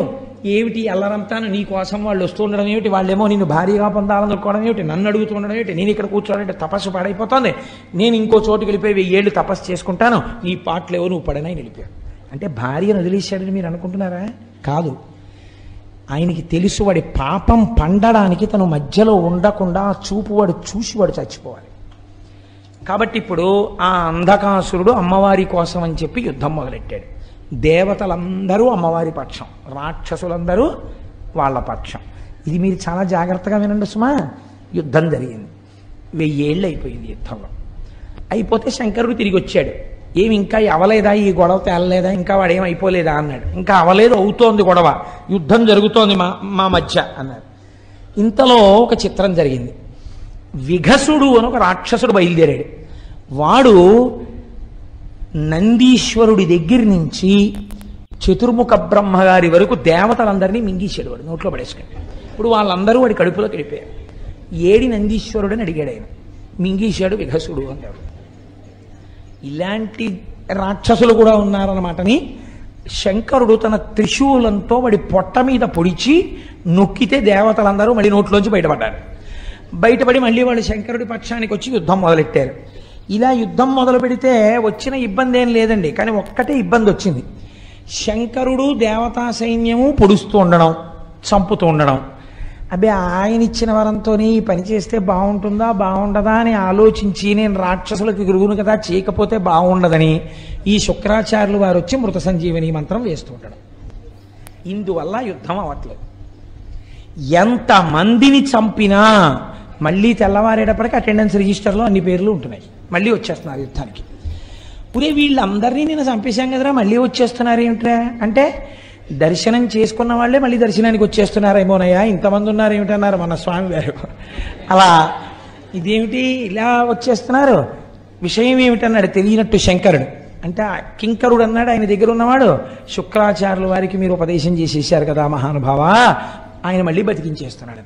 ఏమిటి అల్లరంతాను నీ కోసం వాళ్ళు వస్తూ ఉండడం ఏమిటి, వాళ్ళేమో నిన్ను భారీగా పొందాలనుకోవడం ఏమిటి, నన్ను అడుగుతుండడం ఏమిటి, నేను ఇక్కడ కూర్చోవాలంటే తపస్సు పాడైపోతుంది, నేను ఇంకో చోటుకి వెళ్ళిపోయి 1000 ఏళ్ళు తపస్సు చేసుకుంటాను, నీ పాటలేవో నువ్వు పడనై వెళ్ళిపోయాడు. అంటే భార్యను వదిలేశాడని మీరు అనుకుంటున్నారా? కాదు. ఆయనకి తెలుసు వాడి పాపం పండడానికి తను మధ్యలో ఉండకుండా చూపు వాడు చూసి వాడు చచ్చిపోవాలి. కాబట్టి ఇప్పుడు ఆ అంధకాసురుడు అమ్మవారి కోసం అని చెప్పి యుద్ధం మొదలెట్టాడు. దేవతలందరూ అమ్మవారి పక్షం, రాక్షసులందరూ వాళ్ళ పక్షం. ఇది మీరు చాలా జాగ్రత్తగా వినండి సుమా. యుద్ధం జరిగింది. 1000 ఏళ్ళు అయిపోయింది యుద్ధంలో. అయిపోతే శంకరుడు తిరిగి వచ్చాడు. ఏమి ఇంకా అవలేదా, ఈ గొడవ తేలలేదా, ఇంకా వాడేం అయిపోలేదా అన్నాడు. ఇంకా అవలేదు, అవుతోంది గొడవ, యుద్ధం జరుగుతోంది మా మధ్య అన్నాడు. ఇంతలో ఒక చిత్రం జరిగింది. విఘసుడు అని ఒక రాక్షసుడు బయలుదేరాడు. వాడు నందీశ్వరుడి దగ్గర నుంచి చతుర్ముఖ బ్రహ్మగారి వరకు దేవతలందరినీ మింగేశాడు. వాడు నోట్లో పడేసుకుని. ఇప్పుడు వాళ్ళందరూ వాడి కడుపులోకి వెళ్ళిపోయారు. ఏడి నందీశ్వరుడు అని అడిగాడు ఆయన. మింగేశాడు విఘసుడు అన్నాడు. ఇలాంటి రాక్షసులు కూడా ఉన్నారన్నమాటని శంకరుడు తన త్రిశూలంతో వాడి పొట్ట మీద పొడిచి నొక్కితే దేవతలందరూ మళ్ళీ నోట్లోంచి బయటపడ్డారు. బయటపడి మళ్ళీ వాళ్ళు శంకరుడి పక్షానికి వచ్చి యుద్ధం మొదలెట్టారు. ఇలా యుద్ధం మొదలు పెడితే వచ్చిన ఇబ్బంది ఏం లేదండి, కానీ ఒక్కటే ఇబ్బంది వచ్చింది. శంకరుడు దేవతా సైన్యము పొడుస్తూ ఉండడం, చంపుతూ ఉండడం. అబ్బే, ఆయన ఇచ్చిన వరంతోనే ఈ పని చేస్తే బాగుంటుందా బాగుండదా అని ఆలోచించి, నేను రాక్షసులకు గురువును కదా, చేయకపోతే బాగుండదని ఈ శుక్రాచార్యులు వారు వచ్చి మృత సంజీవని మంత్రం వేస్తూ ఉండడం. ఇందువల్ల యుద్ధం అవ్వట్లేదు. ఎంతమందిని చంపినా మళ్ళీ తెల్లవారేటప్పటికి అటెండెన్స్ రిజిస్టర్లో అన్ని పేర్లు ఉంటున్నాయి. మళ్ళీ వచ్చేస్తున్నారు యుద్ధానికి. పురే వీళ్ళందరినీ నేను చంపేశాం కదరా, మళ్ళీ వచ్చేస్తున్నారు ఏమిట్రా అంటే, దర్శనం చేసుకున్న వాళ్ళే మళ్ళీ దర్శనానికి వచ్చేస్తున్నారేమోనయ్యా, ఇంతమంది ఉన్నారు ఏమిటన్నారు మన స్వామి గారు. అలా ఇదేమిటి ఇలా వచ్చేస్తున్నారు, విషయం ఏమిటన్నాడు తెలియనట్టు శంకరుడు. అంటే కింకరుడు అన్నాడు ఆయన దగ్గర ఉన్నవాడు, శుక్రాచార్యుల వారికి మీరు ఉపదేశం చేసేసారు కదా మహానుభావ, ఆయన మళ్ళీ బతికించేస్తున్నాడు.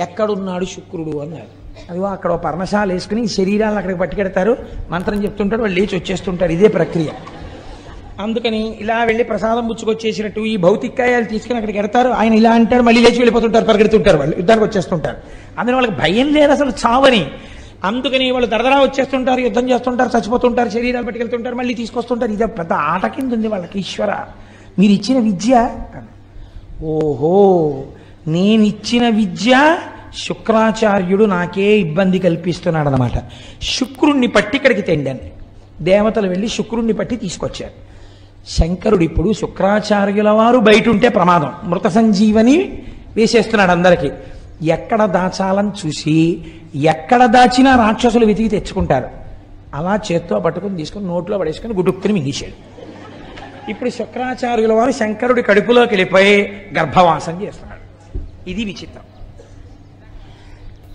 ఎక్కడున్నాడు శుక్రుడు అన్నాడు. అదిగో అక్కడ పర్ణశాల వేసుకుని శరీరాలను అక్కడికి పట్టుకెడతారు, మంత్రం చెప్తుంటాడు, వాళ్ళు లేచి వచ్చేస్తుంటారు. ఇదే ప్రక్రియ. అందుకని ఇలా వెళ్ళి ప్రసాదం పుచ్చుకొచ్చేసినట్టు ఈ భౌతికాయాలు తీసుకుని అక్కడికి ఎడతారు. ఆయన ఇలా అంటాడు, మళ్ళీ లేచి వెళ్ళిపోతుంటారు, పరిగెడుతుంటారు, వాళ్ళు యుద్ధానికి వచ్చేస్తుంటారు. అందుకని వాళ్ళకి భయం లేదు అసలు చావని. అందుకని వాళ్ళు దరదరా వచ్చేస్తుంటారు, యుద్ధం చేస్తుంటారు, చచ్చిపోతుంటారు, శరీరాలు పట్టుకెళ్తుంటారు, మళ్ళీ తీసుకొస్తుంటారు. ఇదే పెద్ద ఆట కింద ఉంది వాళ్ళకి. ఈశ్వర మీరు ఇచ్చిన విద్య, ఓహో నేనిచ్చిన విద్య శుక్రాచార్యుడు నాకే ఇబ్బంది కల్పిస్తున్నాడు అన్నమాట. శుక్రుణ్ణి పట్టి ఇక్కడికి తెండాను. దేవతలు వెళ్ళి శుక్రుణ్ణి పట్టి తీసుకొచ్చారు. శంకరుడు ఇప్పుడు శుక్రాచార్యుల వారు బయట ఉంటే ప్రమాదం, మృత సంజీవని వేసేస్తున్నాడు అందరికీ. ఎక్కడ దాచాలని చూసి ఎక్కడ దాచినా రాక్షసులు వెతికి తెచ్చుకుంటారు. అలా చేత్తో పట్టుకుని తీసుకుని నోట్లో పడేసుకుని గుడుక్కుని మింగేశాడు. ఇప్పుడు శుక్రాచార్యుల వారు శంకరుడి కడుపులోకి వెళ్ళిపోయి గర్భవాసం చేస్తున్నాడు. ఇది విచిత్రం.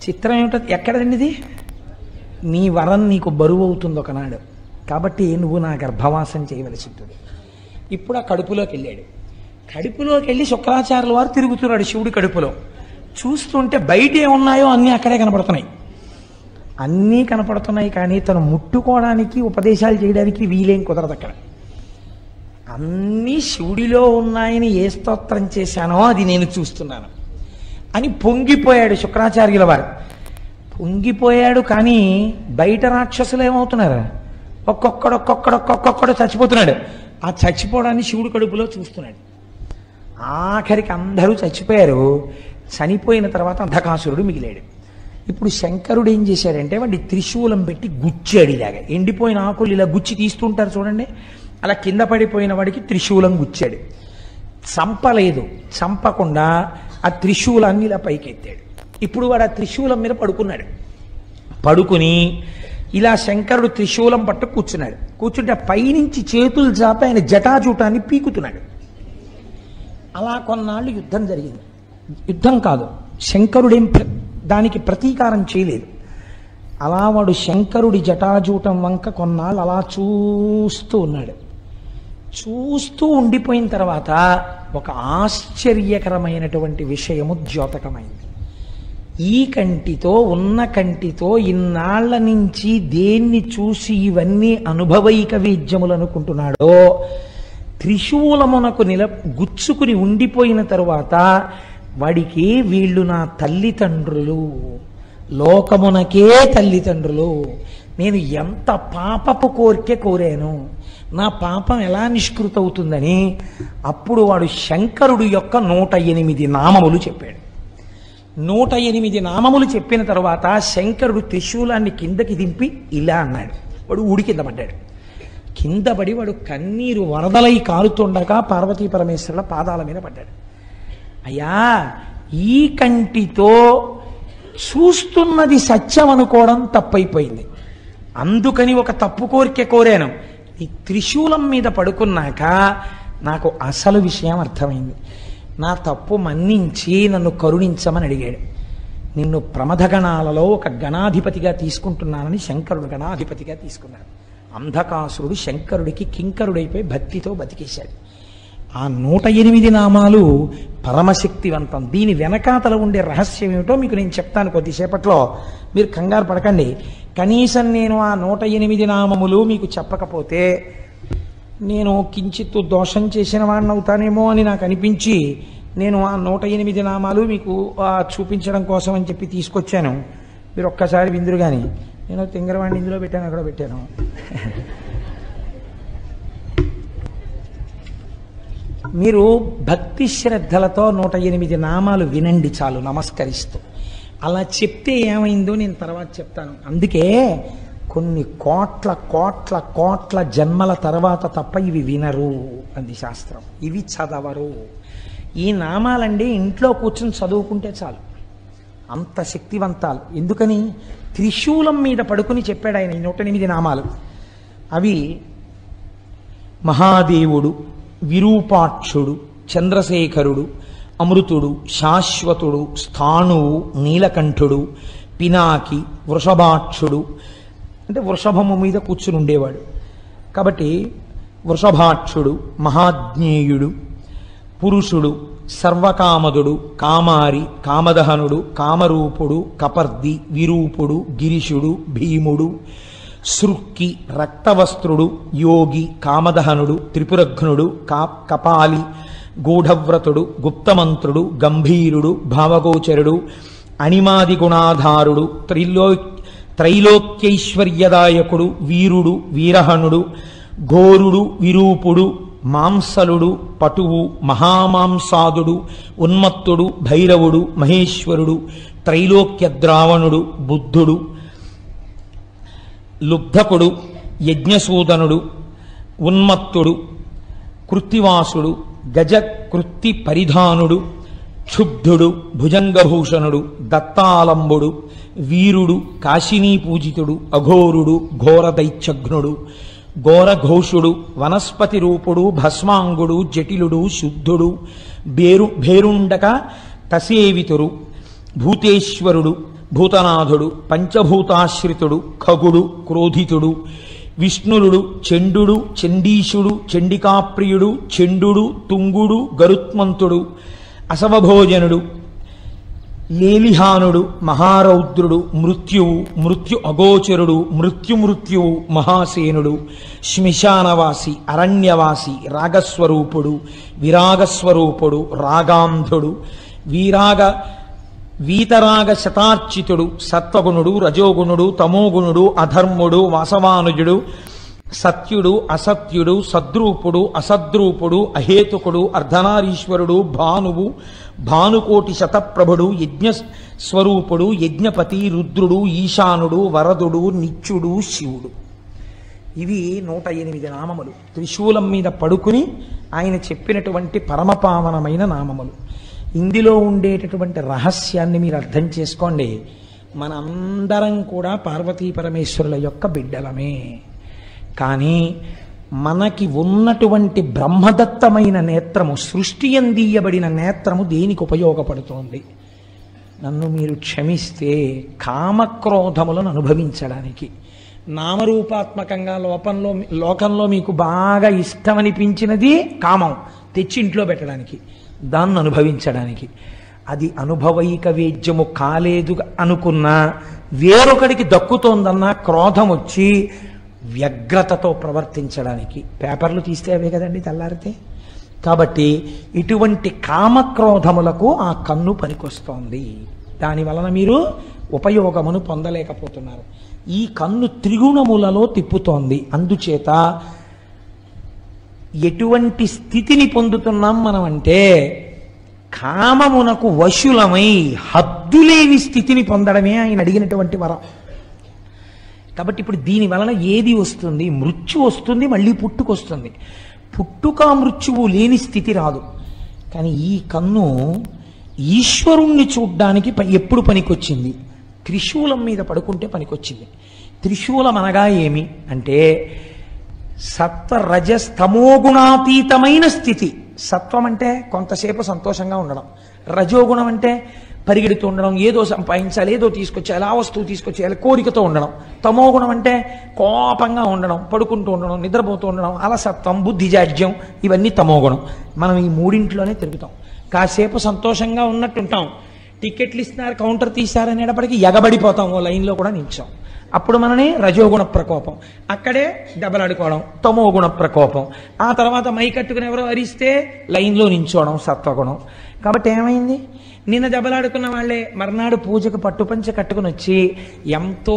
చిత్రం ఏమిటో ఎక్కడండి ఇది? నీ వరం నీకు బరువు అవుతుంది ఒకనాడు, కాబట్టి నువ్వు నా గర్భవాసం చేయవలసి ఉంటుంది. ఇప్పుడు ఆ కడుపులోకి వెళ్ళాడు. కడుపులోకి వెళ్ళి శుక్రాచార్యుల వారు తిరుగుతున్నాడు శివుడి కడుపులో. చూస్తుంటే బయట ఏమున్నాయో అన్నీ అక్కడే కనపడుతున్నాయి. అన్నీ కనపడుతున్నాయి, కానీ తను ముట్టుకోవడానికి ఉపదేశాలు చేయడానికి వీలేం కుదరదు అక్కడ. అన్నీ శివుడిలో ఉన్నాయని ఏ స్తోత్రం చేశానో అది నేను చూస్తున్నాను అని పొంగిపోయాడు శుక్రాచార్యుల వారు. పొంగిపోయాడు, కానీ బయట రాక్షసులు ఏమవుతున్నారు, ఒక్కొక్కడు చచ్చిపోతున్నాడు. ఆ చచ్చిపోవడాన్ని శివుడు కడుపులో చూస్తున్నాడు. ఆఖరికి అందరూ చచ్చిపోయారు. చనిపోయిన తర్వాత అంధకాసురుడు మిగిలాడు. ఇప్పుడు శంకరుడు ఏం చేశాడంటే వాడి త్రిశూలం పెట్టి గుచ్చాడు. ఇలాగా ఎండిపోయిన ఆకులు ఇలా గుచ్చి తీస్తుంటారు చూడండి, అలా కింద పడిపోయిన వాడికి త్రిశూలం గుచ్చాడు. చంపలేదు, చంపకుండా ఆ త్రిశూలాన్ని ఇలా పైకెత్తాడు. ఇప్పుడు వాడు ఆ త్రిశూలం మీద పడుకున్నాడు. పడుకుని ఇలా శంకరుడు త్రిశూలం పట్టు కూర్చున్నాడు. కూర్చుంటే పైనుంచి చేతులు చాపి ఆయన జటాజూటాన్ని పీకుతున్నాడు. అలా కొన్నాళ్ళు యుద్ధం జరిగింది. యుద్ధం కాదు, శంకరుడేం దానికి ప్రతీకారం చేయలేదు. అలా వాడు శంకరుడి జటాజూటం వంక కొన్నాళ్ళు అలా చూస్తూ ఉన్నాడు. చూస్తూ ఉండిపోయిన తర్వాత ఒక ఆశ్చర్యకరమైనటువంటి విషయము ద్యోతకమైంది. ఈ కంటితో ఉన్న కంటితో ఇన్నాళ్ల నుంచి దేన్ని చూసి ఇవన్నీ అనుభవైక వేద్యములు అనుకుంటున్నాడో, త్రిశూలమునకు గుచ్చుకుని ఉండిపోయిన తరువాత వాడికి వీళ్ళు నా తల్లిదండ్రులు, లోకమునకే తల్లిదండ్రులు, నేను ఎంత పాపపు కోరిక కోరాను, నా పాపం ఎలా నిష్కృతవుతుందని అప్పుడు వాడు శంకరుడు యొక్క 108 నామములు చెప్పాడు. 108 నామములు చెప్పిన తర్వాత శంకరుడు త్రిశూలాన్ని కిందకి దింపి ఇలా అన్నాడు. వాడు ఊడి కింద పడ్డాడు. కింద పడి వాడు కన్నీరు వరదలై కారుతుండగా పార్వతీ పరమేశ్వరుల పాదాల మీద పడ్డాడు. అయ్యా, ఈ కంటితో చూస్తున్నది సత్యం అనుకోవడం తప్పైపోయింది. అందుకని ఒక తప్పు కోరిక కోరాను. ఈ త్రిశూలం మీద పడుకున్నాక నాకు అసలు విషయం అర్థమైంది. నా తప్పు మన్నించి నన్ను కరుణించమని అడిగాడు. నిన్ను ప్రమథగణాలలో ఒక గణాధిపతిగా తీసుకుంటున్నానని శంకరుడు గణాధిపతిగా తీసుకున్నాడు. అంధకాసురుడు శంకరుడికి కింకరుడైపోయి భక్తితో బతికేశాడు. ఆ 108 నామాలు పరమశక్తివంతం. దీని వెనకాతల ఉండే రహస్యం ఏమిటో మీకు నేను చెప్తాను కొద్దిసేపట్లో. మీరు కంగారు పడకండి. కనీసం నేను ఆ 108 నామములు మీకు చెప్పకపోతే నేను కించిత్తు దోషం చేసిన వాడిని అవుతానేమో అని నాకు అనిపించి నేను ఆ 108 నామాలు మీకు చూపించడం కోసం అని చెప్పి తీసుకొచ్చాను. మీరు ఒక్కసారి విందురు. కానీ నేను తింగరవాడిని ఇందులో పెట్టాను, అక్కడ పెట్టాను. మీరు భక్తి శ్రద్ధలతో 108 నామాలు వినండి చాలు, నమస్కరిస్తూ. అలా చెప్తే ఏమైందో నేను తర్వాత చెప్తాను. అందుకే కొన్ని కోట్ల కోట్ల కోట్ల జన్మల తర్వాత తప్ప ఇవి వినరు అంది శాస్త్రం. ఇవి చదవరు. ఈ నామాలండి ఇంట్లో కూర్చొని చదువుకుంటే చాలు, అంత శక్తివంతాలు. ఎందుకని? త్రిశూలం మీద పడుకుని చెప్పాడు ఆయన ఈ 108 నామాలు. అవి మహాదేవుడు, విరూపాక్షుడు, చంద్రశేఖరుడు, అమృతుడు, శాశ్వతుడు, స్థాణువు, నీలకంఠుడు, పినాకి, వృషభాక్షుడు. అంటే వృషభము మీద కూర్చుని ఉండేవాడు కాబట్టి వృషభాక్షుడు, మహాజ్ఞేయుడు, పురుషుడు, సర్వకామదుడు, కామారి, కామదహనుడు, కామరూపుడు, కపర్ది, విరూపుడు, గిరిశుడు, భీముడు, సృక్కి, రక్తవస్త్రుడు, యోగి, కామదహనుడు, త్రిపురఘ్నుడు, కపాలి, గూఢవ్రతుడు, గుప్తమంత్రుడు, గంభీరుడు, భావగోచరుడు, అణిమాది గుణాధారుడు, త్రైలోక్యైశ్వర్యదాయకుడు, వీరుడు, వీరహనుడు, ఘోరుడు, విరూపుడు, మాంసలుడు, పటువు, మహామాంసాదుడు, ఉన్మత్తుడు, భైరవుడు, మహేశ్వరుడు, త్రైలోక్యద్రావణుడు, బుద్ధుడు, లుబ్ధకుడు, యజ్ఞసూదనుడు, ఉన్మత్తుడు, కృత్తివాసుడు, గజకృత్తి పరిధానుడు, క్షుబ్ధుడు, భుజంగభూషణుడు, దత్తాలంబుడు, వీరుడు, కాశినీ పూజితుడు, అఘోరుడు, ఘోరదైత్యఘ్నుడు, ఘోరఘోషుడు, వనస్పతి రూపుడు, భస్మాంగుడు, జటిలుడు, శుద్ధుడు, భేరుండక తసేవితుడు, భూతేశ్వరుడు, భూతనాథుడు, పంచభూతాశ్రితుడు, ఖగుడు, క్రోధితుడు, విష్ణులుడు, చండుడు, చండీశుడు, చండికాప్రియుడు, చండుడు, తుంగుడు, గరుత్మంతుడు, అసవభోజనుడు, లేలిహానుడు, మహారౌద్రుడు, మృత్యువు, మృత్యు అగోచరుడు, మృత్యువు, మహాసేనుడు, శ్మశానవాసి, అరణ్యవాసి, రాగస్వరూపుడు, విరాగస్వరూపుడు, రాగాంధుడు, వీతరాగ శతార్చితుడు, సత్వగుణుడు, రజోగుణుడు, తమోగుణుడు, అధర్ముడు, వాసవానుజుడు, సత్యుడు, అసత్యుడు, సద్రూపుడు, అసద్రూపుడు, అహేతుకుడు, అర్ధనారీశ్వరుడు, భానువు, భానుకోటి శతప్రభుడు, యజ్ఞస్వరూపుడు, యజ్ఞపతి, రుద్రుడు, ఈశానుడు, వరదుడు, నిత్యుడు, శివుడు. ఇవి 108 నామములు. త్రిశూలం మీద పడుకుని ఆయన చెప్పినటువంటి పరమపావనమైన నామములు. ఇందులో ఉండేటటువంటి రహస్యాన్ని మీరు అర్థం చేసుకోండి. మనందరం కూడా పార్వతీ పరమేశ్వరుల యొక్క బిడ్డలమే. కానీ మనకి ఉన్నటువంటి బ్రహ్మదత్తమైన నేత్రము, సృష్టి అందియబడిన నేత్రము దేనికి ఉపయోగపడుతోంది? నన్ను మీరు క్షమిస్తే కామక్రోధములను అనుభవించడానికి, నామరూపాత్మకంగా లోకంలో మీకు బాగా ఇష్టమనిపించినది కామం తెచ్చి ఇంట్లో పెట్టడానికి, దాన్ని అనుభవించడానికి. అది అనుభవైక వేద్యము కాలేదు అనుకున్నా, వేరొకడికి దక్కుతోందన్నా క్రోధం వచ్చి వ్యగ్రతతో ప్రవర్తించడానికి. పేపర్లు తీస్తే అవే కదండి తెల్లారితే. కాబట్టి ఇటువంటి కామక్రోధములకు ఆ కన్ను పనికొస్తోంది. దాని వలన మీరు ఉపయోగమును పొందలేకపోతున్నారు. ఈ కన్ను త్రిగుణములలో తిప్పుతోంది. అందుచేత ఎటువంటి స్థితిని పొందుతున్నాం మనం అంటే, కామమునకు వశులమై హద్దులేని స్థితిని పొందడమే ఆయన అడిగినటువంటి వరం. కాబట్టి ఇప్పుడు దీని వలన ఏది వస్తుంది? మృత్యు వస్తుంది, మళ్ళీ పుట్టుకొస్తుంది. పుట్టుక మృత్యువు లేని స్థితి రాదు. కానీ ఈ కన్ను ఈశ్వరుణ్ణి చూడ్డానికి ఎప్పుడు పనికొచ్చింది? త్రిశూలం మీద పడుకుంటే పనికొచ్చింది. త్రిశూలం అనగా ఏమి అంటే సత్వ రజస్తమోగుణాతీతమైన స్థితి. సత్వం అంటే కొంతసేపు సంతోషంగా ఉండడం, రజోగుణం అంటే పరిగెడుతూ ఉండడం, ఏదో సంపాదించాలి, ఏదో తీసుకొచ్చేయాలి, ఆ వస్తువు తీసుకొచ్చేయాలి, కోరికతో ఉండడం. తమోగుణం అంటే కోపంగా ఉండడం, పడుకుంటూ ఉండడం, నిద్రపోతూ ఉండడం, అలసత్వం, బుద్ధిజాడ్యం, ఇవన్నీ తమోగుణం. మనం ఈ మూడింట్లోనే తిరుగుతాం. కాసేపు సంతోషంగా ఉన్నట్టుంటాం, టికెట్లు ఇస్తున్నారు, కౌంటర్ తీశారనేటప్పటికీ ఎగబడిపోతాం, ఓ లైన్లో కూడా నిల్చాం. అప్పుడు మనని రజోగుణ ప్రకోపం, అక్కడే దెబ్బలాడుకోవడం, తమోగుణ ప్రకోపం. ఆ తర్వాత మై కట్టుకుని ఎవరో అరిస్తే లైన్లో నించోవడం, సత్వగుణం. కాబట్టి ఏమైంది? నిన్న దెబ్బలాడుకున్న వాళ్ళే మర్నాడు పూజకు పట్టుపంచ కట్టుకుని వచ్చి ఎంతో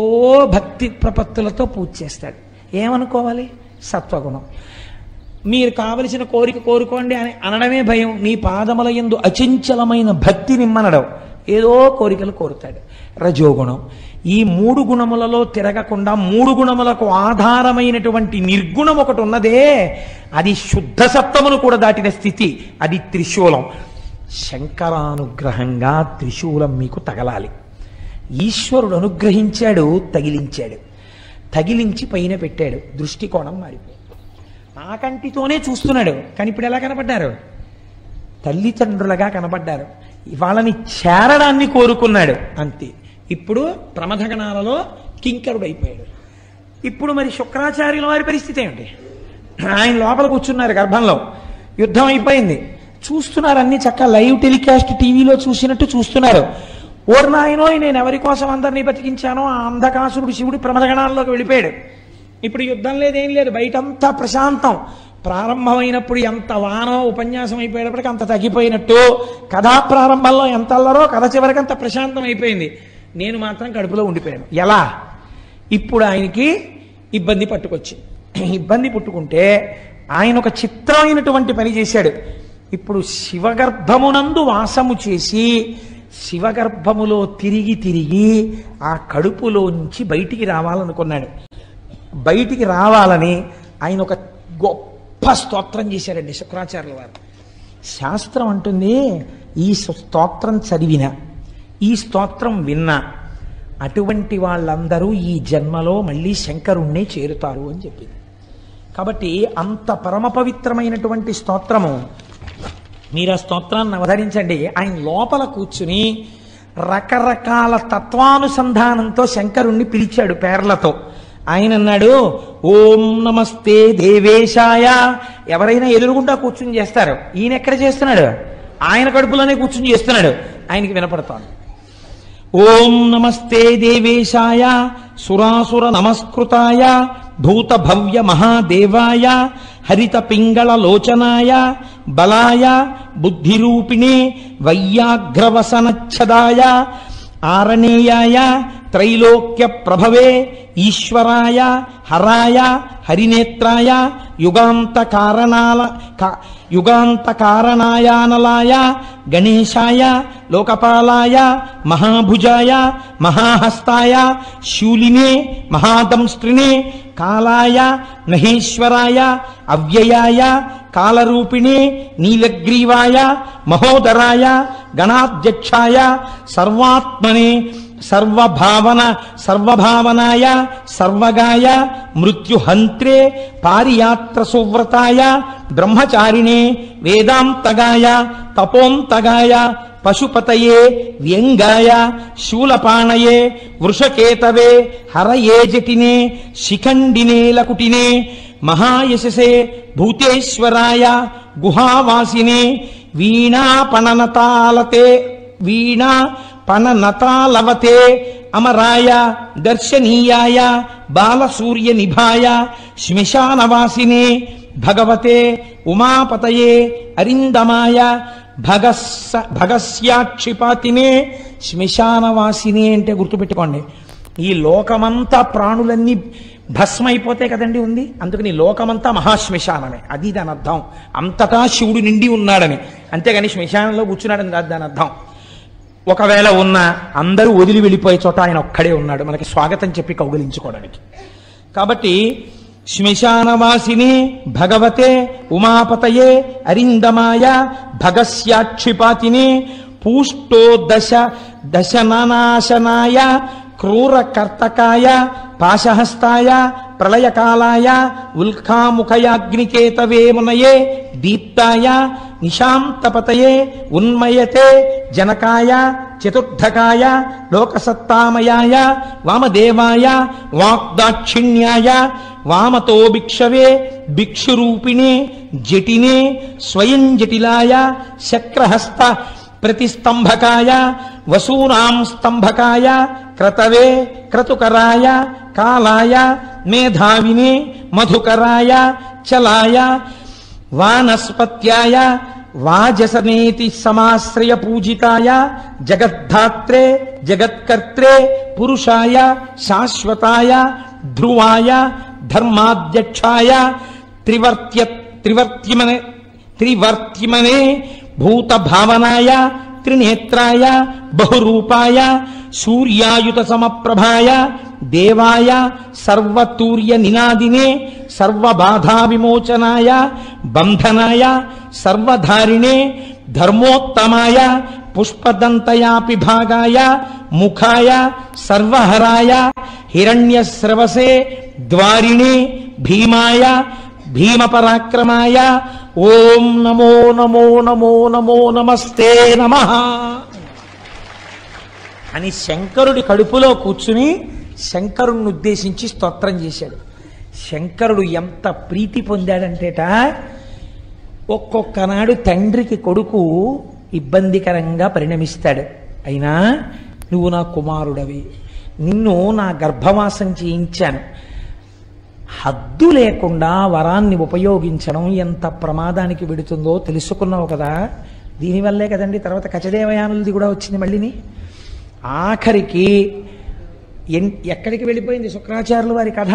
భక్తి ప్రపత్తులతో పూజ చేస్తాడు. ఏమనుకోవాలి? సత్వగుణం. మీరు కావలసిన కోరిక కోరుకోండి అని అనడమే భయం. నీ పాదముల యందు అచంచలమైన భక్తి నిమ్మనడం, ఏదో కోరికలు కోరుతాడు. రజోగుణం. ఈ మూడు గుణములలో తిరగకుండా మూడు గుణములకు ఆధారమైనటువంటి నిర్గుణం ఒకటి ఉన్నదే, అది శుద్ధ సత్వమును కూడా దాటిన స్థితి, అది త్రిశూలం. శంకరానుగ్రహంగా త్రిశూలం మీకు తగలాలి. ఈశ్వరుడు అనుగ్రహించాడు, తగిలించాడు. తగిలించి పైన పెట్టాడు, దృష్టికోణం మారిపోయింది. ఆ కంటితోనే చూస్తున్నాడు, కానీ ఇప్పుడు ఎలా కనపడ్డారు? తల్లిదండ్రులుగా కనపడ్డారు. వాళ్ళని చేరడాన్ని కోరుకున్నాడు, అంతే. ఇప్పుడు ప్రమథగణాలలో కింకరుడు అయిపోయాడు. ఇప్పుడు మరి శుక్రాచార్యుల వారి పరిస్థితి ఏమిటి? ఆయన లోపల కూర్చున్నారు గర్భంలో, యుద్ధం అయిపోయింది, చూస్తున్నారు. అన్ని చక్కగా లైవ్ టెలికాస్ట్ టీవీలో చూసినట్టు చూస్తున్నారు. ఓర్నాయనో, నేను ఎవరి కోసం అందరినీ బతికించానో ఆ అంధకాసురుడు శివుడు ప్రమథగణాల్లోకి వెళ్ళిపోయాడు. ఇప్పుడు యుద్ధం లేదేం లేదు, బయటంతా ప్రశాంతం. ప్రారంభమైనప్పుడు ఎంత వానో, ఉపన్యాసం అయిపోయేటప్పటికి అంత తగ్గిపోయినట్టు, కథా ప్రారంభంలో ఎంత అల్లరో కథ చివరికి అంత ప్రశాంతం అయిపోయింది. నేను మాత్రం కడుపులో ఉండిపోయాను. ఎలా? ఇప్పుడు ఆయనకి ఇబ్బంది పట్టుకొచ్చింది. ఇబ్బంది పుట్టుకుంటే ఆయన ఒక చిత్రమైనటువంటి పని చేశాడు. ఇప్పుడు శివగర్భమునందు వాసము చేసి శివగర్భములో తిరిగి తిరిగి ఆ కడుపులోంచి బయటికి రావాలనుకున్నాడు. బయటికి రావాలని ఆయన ఒక గొప్ప స్తోత్రం చేశారండి శుక్రాచార్యుల వారు. శాస్త్రం అంటుంది, ఈ స్తోత్రం చదివిన, ఈ స్తోత్రం విన్నా అటువంటి వాళ్ళందరూ ఈ జన్మలో మళ్ళీ శంకరుణ్ణే చేరుతారు అని చెప్పింది. కాబట్టి అంత పరమ పవిత్రమైనటువంటి స్తోత్రము. మీరు ఆ స్తోత్రాన్ని అవధరించండి. ఆయన లోపల కూర్చుని రకరకాల తత్వానుసంధానంతో శంకరుణ్ణి పిలిచాడు పేర్లతో. ఆయన అన్నాడు, ఓం నమస్తే దేవేశాయ. ఎవరైనా ఎదురుగుండా కూర్చుని చేస్తారు, ఈయన ఎక్కడ చేస్తున్నాడు? ఆయన కడుపులోనే కూర్చుని చేస్తున్నాడు, ఆయనకి వినపడతాను. ఓం నమస్తే దేవేశాయ సురాసుర నమస్కృతాయ భూత భవ్య మహాదేవాయ హరిత పింగళ లోచనాయ బలాయ బుద్ధిరూపిణే వైయాఘ్రవసనచ్ఛదాయ ఆరణేయాయ త్రైలోక్య ప్రభవే ఈశ్వరాయ హరాయ హరినేత్రాయ యుగాంతకారణాయానలాయ గణేశాయ లోకపాలాయ మహాభుజాయ మహాహస్తాయ శూలినే మహాదంస్త్రినే కాలాయ మహేశ్వరాయ అవ్యయాయ కాలరూపిణే నీలగ్రీవాయ మహోదరాయ గణాధ్యక్షాయ సర్వాత్మనే సర్వభావనాయ సర్వగాయ మృత్యుహంత్రే పారియాత్ర సువ్రతాయ బ్రహ్మచారిణే వేదాంతగాయ తపోంతగాయ పశుపతయే వ్యంగాయ శూలపాణయే వృషకేతవే హరయే జటినే శిఖండినే లకుటినే మహాయశసే భూతేశ్వరాయ గుహావాసినే వీణాపణనతాలవతే అమరాయ దర్శనీయాయ బాలసూర్య నిభాయ శ్మశానవాసినే భగవతే ఉమాపతయే అరిందమాయ భగస్యాక్షిపాతినే. శ్మశానవాసినే అంటే గుర్తుపెట్టుకోండి, ఈ లోకమంతా ప్రాణులన్నీ భస్మైపోతే కదండి ఉంది, అందుకని లోకమంతా మహాశ్మశానమే, అది దాని అర్థం. అంతటా శివుడు నిండి ఉన్నాడని, అంతేగాని శ్మశానంలో కూర్చున్నాడని కాదు దాని అర్థం. ఒకవేళ ఉన్నా అందరూ వదిలి వెళ్ళిపోయే చోట ఆయన ఒక్కడే ఉన్నాడు మనకి స్వాగతం చెప్పి కౌగిలించుకోవడానికి. కాబట్టి శ్మశానవాసిని భగవతే ఉమాపతయే అరిందమాయ భగస్యాక్షిపాతినే పూష్టో దశనాశనాయ క్రూరకర్తకాయ పాశహస్తాయ ప్రళయకాలాయ ఉల్కాముఖయాగ్నికేతవే మునయే దీప్తాయ నిశాంతపతయే ఉన్మయతే జనకాయ చతుర్థకాయ లోకసత్తామయాయ వామదేవాయ వాగ్దాక్షిణ్యాయ వామతో భిక్షవే భిక్షురూపిణే జటినే స్వయం జటిలాయ శక్రహస్త ప్రతిస్తంభకాయ వసూనాం స్తంభకాయ క్రతవే క్రతుకరాయ కాలాయ మేధావినే మధుకరాయ చలాయ వానస్పత్యాయ వాజసనేతి సమాశ్రయ పూజితాయ జగద్ధాత్రే జగత్కర్త్రే పురుషాయ శాశ్వతాయ ధ్రువాయ ధర్మాధ్యక్షాయ త్రివర్త్యమనే భూత భావనాయ త్రినేత్రాయ బహురూపాయ సూర్యాయుత సమప్రభాయ దేవాయ సర్వతూర్య నినాదినే సర్వబాధా విమోచనాయ బంధనాయ సర్వధారిణే ధర్మోత్తమాయ పుష్పదంతయాపి భాగాయ ముఖాయ సర్వహరాయ హిరణ్యస్రవసే ద్వారిణే భీమాయ భీమపరాక్రమాయ ఓం నమో నమో నమో నమో నమస్తే నమః అని శంకరుడి కడుపులో కూర్చుని శంకరుణ్ణి ఉద్దేశించి స్తోత్రం చేశాడు. శంకరుడు ఎంత ప్రీతి పొందాడంటేట, ఒక్కొక్కనాడు తండ్రికి కొడుకు ఇబ్బందికరంగా పరిణమిస్తాడు. అయినా నువ్వు నా కుమారుడవి, నిన్ను నా గర్భవాసం చేయించాను, హద్దు లేకుండా వరాన్ని ఉపయోగించడం ఎంత ప్రమాదానికి వెడుతుందో తెలుసుకున్నావు కదా. దీనివల్లే కదండి తర్వాత కచదేవయానులది కూడా వచ్చింది. మళ్ళీని ఆఖరికి ఎక్కడికి వెళ్ళిపోయింది శుక్రాచార్యుల వారి కథ.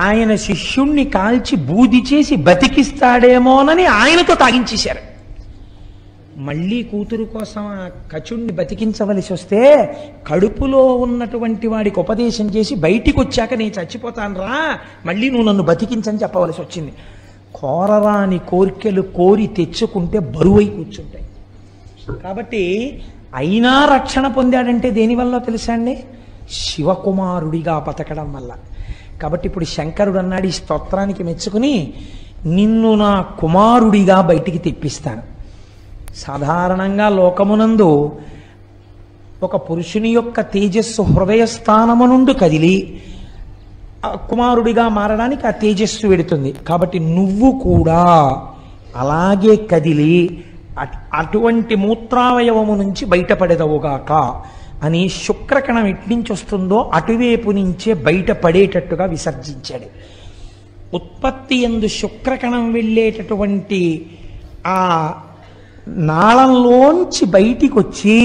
ఆయన శిష్యుణ్ణి కాల్చి బూది చేసి బతికిస్తాడేమోనని ఆయనతో తాగించేశారు. మళ్ళీ కూతురు కోసం ఆ కచుణ్ణి బతికించవలసి వస్తే కడుపులో ఉన్నటువంటి వాడికి ఉపదేశం చేసి బయటికి వచ్చాక నేను చచ్చిపోతాను రా, మళ్ళీ నువ్వు నన్ను బతికించని చెప్పవలసి వచ్చింది. కోరరాని కోరికలు కోరి తెచ్చుకుంటే బరువై కూర్చుంటాయి. కాబట్టి అయినా రక్షణ పొందాడంటే దేనివల్ల తెలుసా అండి? శివకుమారుడిగా బతకడం వల్ల. కాబట్టి ఇప్పుడు శంకరుడు అన్నాడు ఈ స్తోత్రానికి మెచ్చుకుని, నిన్ను నా కుమారుడిగా బయటికి తెప్పిస్తాను. సాధారణంగా లోకమునందు ఒక పురుషుని యొక్క తేజస్సు హృదయస్థానము నుండి కదిలి కుమారుడిగా మారడానికి ఆ తేజస్సు వెడుతుంది. కాబట్టి నువ్వు కూడా అలాగే కదిలి అటువంటి మూత్రావయవము నుంచి బయటపడేదవుగాక అని శుక్రకణం ఎట్నుంచి వస్తుందో అటువైపు నుంచే బయటపడేటట్టుగా విసర్జించాడు. ఉత్పత్తి యందు శుక్రకణం వెళ్ళేటటువంటి ఆ నాళంలోంచి బయటికి వచ్చి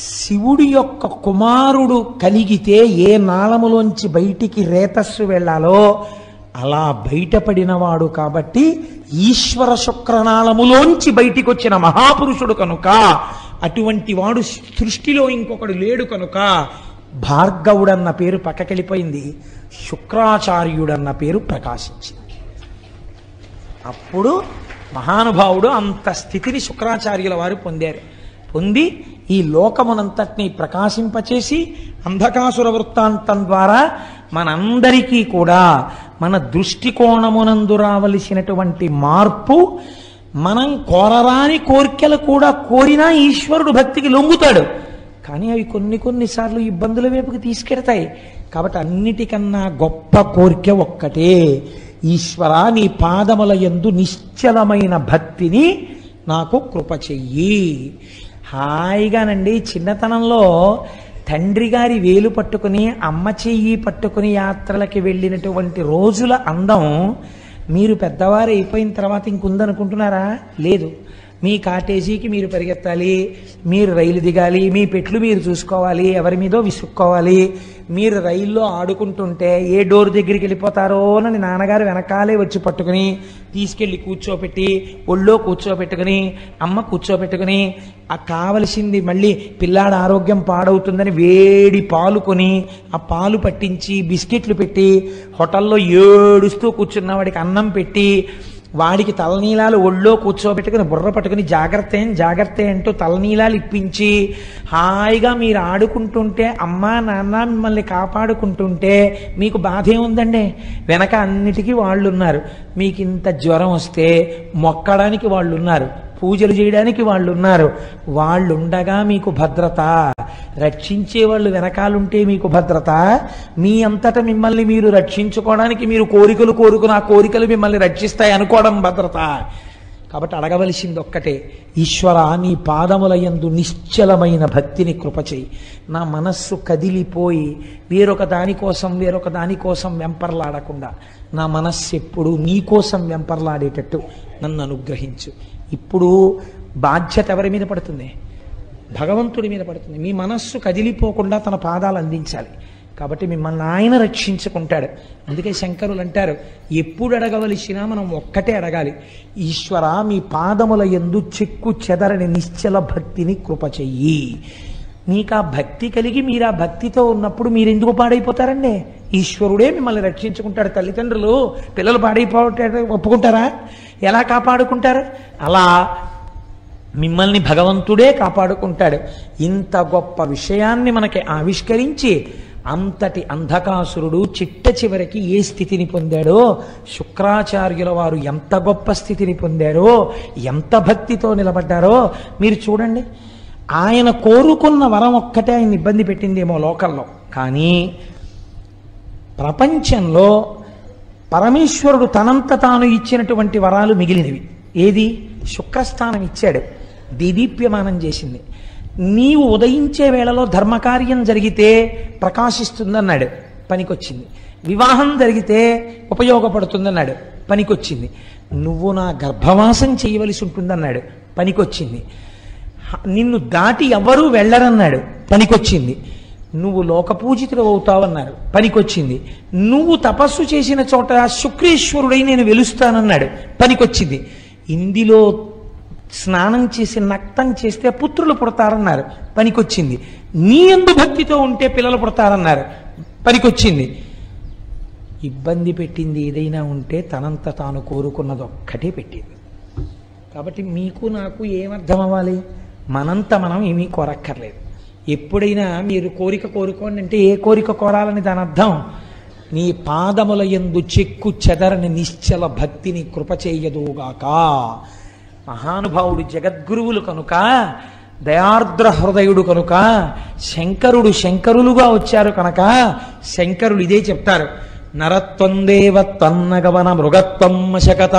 శివుడి యొక్క కుమారుడు కలిగితే ఏ నాళములోంచి బయటికి రేతస్సు వెళ్ళాలో అలా బయటపడినవాడు. కాబట్టి ఈశ్వర శుక్రనాళములోంచి బయటికి వచ్చిన మహాపురుషుడు కనుక, అటువంటి వాడు సృష్టిలో ఇంకొకడు లేడు కనుక భార్గవుడన్న పేరు పక్కకెళ్ళిపోయింది, శుక్రాచార్యుడన్న పేరు ప్రకాశించింది. అప్పుడు మహానుభావుడు అంత స్థితిని శుక్రాచార్యుల వారు పొందారు. పొంది ఈ లోకమునంతటినీ ప్రకాశింపచేసి అంధకాసుర వృత్తాంతం ద్వారా మనందరికీ కూడా మన దృష్టికోణమునందు రావలసినటువంటి మార్పు, మనం కోరరాని కోరికలు కూడా కోరినా ఈశ్వరుడు భక్తికి లొంగుతాడు. కానీ అవి కొన్నిసార్లు ఇబ్బందుల వైపుకి తీసుకెడతాయి. కాబట్టి అన్నిటికన్నా గొప్ప కోరిక ఒక్కటే, ఈశ్వర నీ పాదముల యందు నిశ్చలమైన భక్తిని నాకు కృప చెయ్యి. హాయిగానండి చిన్నతనంలో తండ్రి గారి వేలు పట్టుకుని అమ్మ చెయ్యి పట్టుకుని యాత్రలకి వెళ్ళినటువంటి రోజుల అందం మీరు పెద్దవారు అయిపోయిన తర్వాత ఇంకుందనుకుంటున్నారా? లేదు. మీ కాటేజీకి మీరు పరిగెత్తాలి, మీరు రైలు దిగాలి, మీ పెట్లు మీరు చూసుకోవాలి, ఎవరి మీదో విసుక్కోవాలి. మీరు రైల్లో ఆడుకుంటుంటే ఏ డోర్ దగ్గరికి వెళ్ళిపోతారోనని నాన్నగారు వెనకాలే వచ్చి పట్టుకుని తీసుకెళ్ళి కూర్చోపెట్టి ఒళ్ళో కూర్చోపెట్టుకుని అమ్మ కూర్చోపెట్టుకుని ఆ కావలసింది మళ్ళీ పిల్లాడ ఆరోగ్యం పాడవుతుందని వేడి పాలు కొని ఆ పాలు పట్టించి బిస్కెట్లు పెట్టి హోటల్లో ఏడుస్తూ కూర్చున్న వాడికి అన్నం పెట్టి వాడికి తలనీలాలు ఒళ్ళో కూర్చోబెట్టుకుని బుర్ర పట్టుకుని జాగ్రత్త అంటూ తలనీలాలు ఇప్పించి హాయిగా మీరు ఆడుకుంటుంటే అమ్మా నాన్న మిమ్మల్ని కాపాడుకుంటుంటే మీకు బాధ ఏముందండి? వెనక అన్నిటికీ వాళ్ళు ఉన్నారు. మీకు ఇంత జ్వరం వస్తే మొక్కడానికి వాళ్ళు ఉన్నారు, పూజలు చేయడానికి వాళ్ళు ఉన్నారు. వాళ్ళు ఉండగా మీకు భద్రత, రక్షించే వాళ్ళు వెనకాలుంటే మీకు భద్రత. మీ అంతటా మిమ్మల్ని మీరు రక్షించుకోవడానికి మీరు కోరికలు కోరుకుని ఆ కోరికలు మిమ్మల్ని రక్షిస్తాయి అనుకోవడం భద్రత. కాబట్టి అడగవలసింది ఒక్కటే, ఈశ్వర నీ పాదముల యందు నిశ్చలమైన భక్తిని కృపచేయి. నా మనస్సు కదిలిపోయి వేరొక దానికోసం వెంపర్లాడకుండా నా మనస్సు ఎప్పుడు నీకోసం వెంపర్లాడేటట్టు నన్ను అనుగ్రహించు. ఇప్పుడు బాధ్యత ఎవరి మీద పడుతుంది? భగవంతుడి మీద పడుతుంది. మీ మనస్సు కదిలిపోకుండా తన పాదాలు అందించాలి. కాబట్టి మిమ్మల్ని ఆయన రక్షించుకుంటాడు. అందుకే శంకరులు అంటారు, ఎప్పుడు అడగవలసినా మనం ఒక్కటే అడగాలి, ఈశ్వర మీ పాదముల యందు చెక్కు చెదరని నిశ్చల భక్తిని కృప చెయ్యి. మీకు ఆ భక్తి కలిగి మీరు ఆ భక్తితో ఉన్నప్పుడు మీరు ఎందుకు పాడైపోతారండి? ఈశ్వరుడే మిమ్మల్ని రక్షించుకుంటాడు. తల్లిదండ్రులు పిల్లలు పాడైపోతాడు ఒప్పుకుంటారా? ఎలా కాపాడుకుంటారు? అలా మిమ్మల్ని భగవంతుడే కాపాడుకుంటాడు. ఇంత గొప్ప విషయాన్ని మనకి ఆవిష్కరించి అంతటి అంధకాసురుడు చిట్ట చివరికి ఏ స్థితిని పొందాడో, శుక్రాచార్యుల వారు ఎంత గొప్ప స్థితిని పొందారో, ఎంత భక్తితో నిలబడ్డారో మీరు చూడండి. ఆయన కోరుకున్న వరం ఒక్కటే ఆయన ఇబ్బంది పెట్టిందేమో లోకంలో, కానీ ప్రపంచంలో పరమేశ్వరుడు తనంత తాను ఇచ్చినటువంటి వరాలు మిగిలినవి. ఏది? శుక్రస్థానం ఇచ్చాడు, దీదీప్యమానం చేసింది. నీవు ఉదయించే వేళలో ధర్మకార్యం జరిగితే ప్రకాశిస్తుందన్నాడు, పనికొచ్చింది. వివాహం జరిగితే ఉపయోగపడుతుందన్నాడు, పనికొచ్చింది. నువ్వు నా గర్భవాసం చేయవలసి ఉంటుందన్నాడు, పనికొచ్చింది. నిన్ను దాటి ఎవ్వరూ వెళ్ళరన్నాడు, పనికొచ్చింది. నువ్వు లోకపూజితుడు అవుతావన్నారు, పనికొచ్చింది. నువ్వు తపస్సు చేసిన చోట శుక్రేశ్వరుడై నేను వెలుస్తానన్నాడు, పనికొచ్చింది. ఇందులో స్నానం చేసి నక్తం చేస్తే పుత్రులు పుడతారన్నారు, పనికొచ్చింది. నీ యందు భక్తితో ఉంటే పిల్లలు పుడతారన్నారు, పనికొచ్చింది. ఇబ్బంది పెట్టింది ఏదైనా ఉంటే తనంత తాను కోరుకున్నది ఒక్కటే పెట్టింది. కాబట్టి మీకు నాకు ఏమర్థం అవ్వాలి? మనంత మనం ఏమీ కోరక్కర్లేదు. ఎప్పుడైనా మీరు కోరిక కోరుకోండి అంటే ఏ కోరిక కోరాలని దాని అర్థం? నీ పాదముల యందు చెక్కు చెదరని నిశ్చల భక్తిని కృప చేయదుగాక. మహానుభావుడు జగద్గురువులు కనుక, దయార్ద్ర హృదయుడు కనుక, శంకరుడు శంకరులుగా వచ్చారు కనుక శంకరులు ఇదే చెప్తారు, నరత్వం దేవత్వన్నగవన మృగత్వం మశకత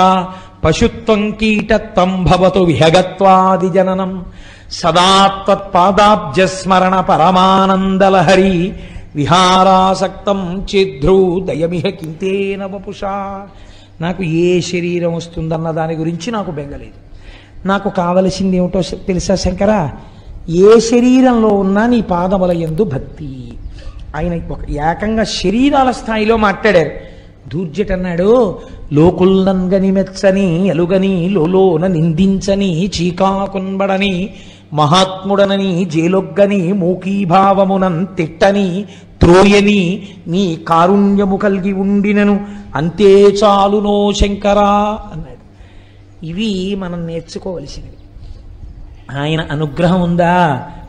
పశుత్వం కీటత్వం భవతు విహగత్వాది జననం సదాత్పాదాబ్జస్మరణ పరమానందలహరి విహారాసక్తం చిద్ధ్రూ దయమిహ కింతేన వపుషా. నాకు ఏ శరీరం వస్తుందన్న దాని గురించి నాకు బెంగలేదు. నాకు కావలసింది ఏమిటో తెలుసా శంకర? ఏ శరీరంలో ఉన్నా నీ పాదముల యందు భక్తి. ఆయన ఒక ఏకంగా శరీరాల స్థాయిలో మాట్లాడారు. దూర్జటన్నాడు, లోకుల్నంగని మెచ్చని ఎలుగని లోలోన నిందించని చీకాకున్బడని మహాత్ముడనని జేలొగ్గని మూకీభావమునన్ తిట్టని త్రోయని నీ కారుణ్యము కలిగి ఉండినను అంతే చాలునో శంకరా అన్నాడు. ఇవి మనం నేర్చుకోవలసినవి. ఆయన అనుగ్రహం ఉందా?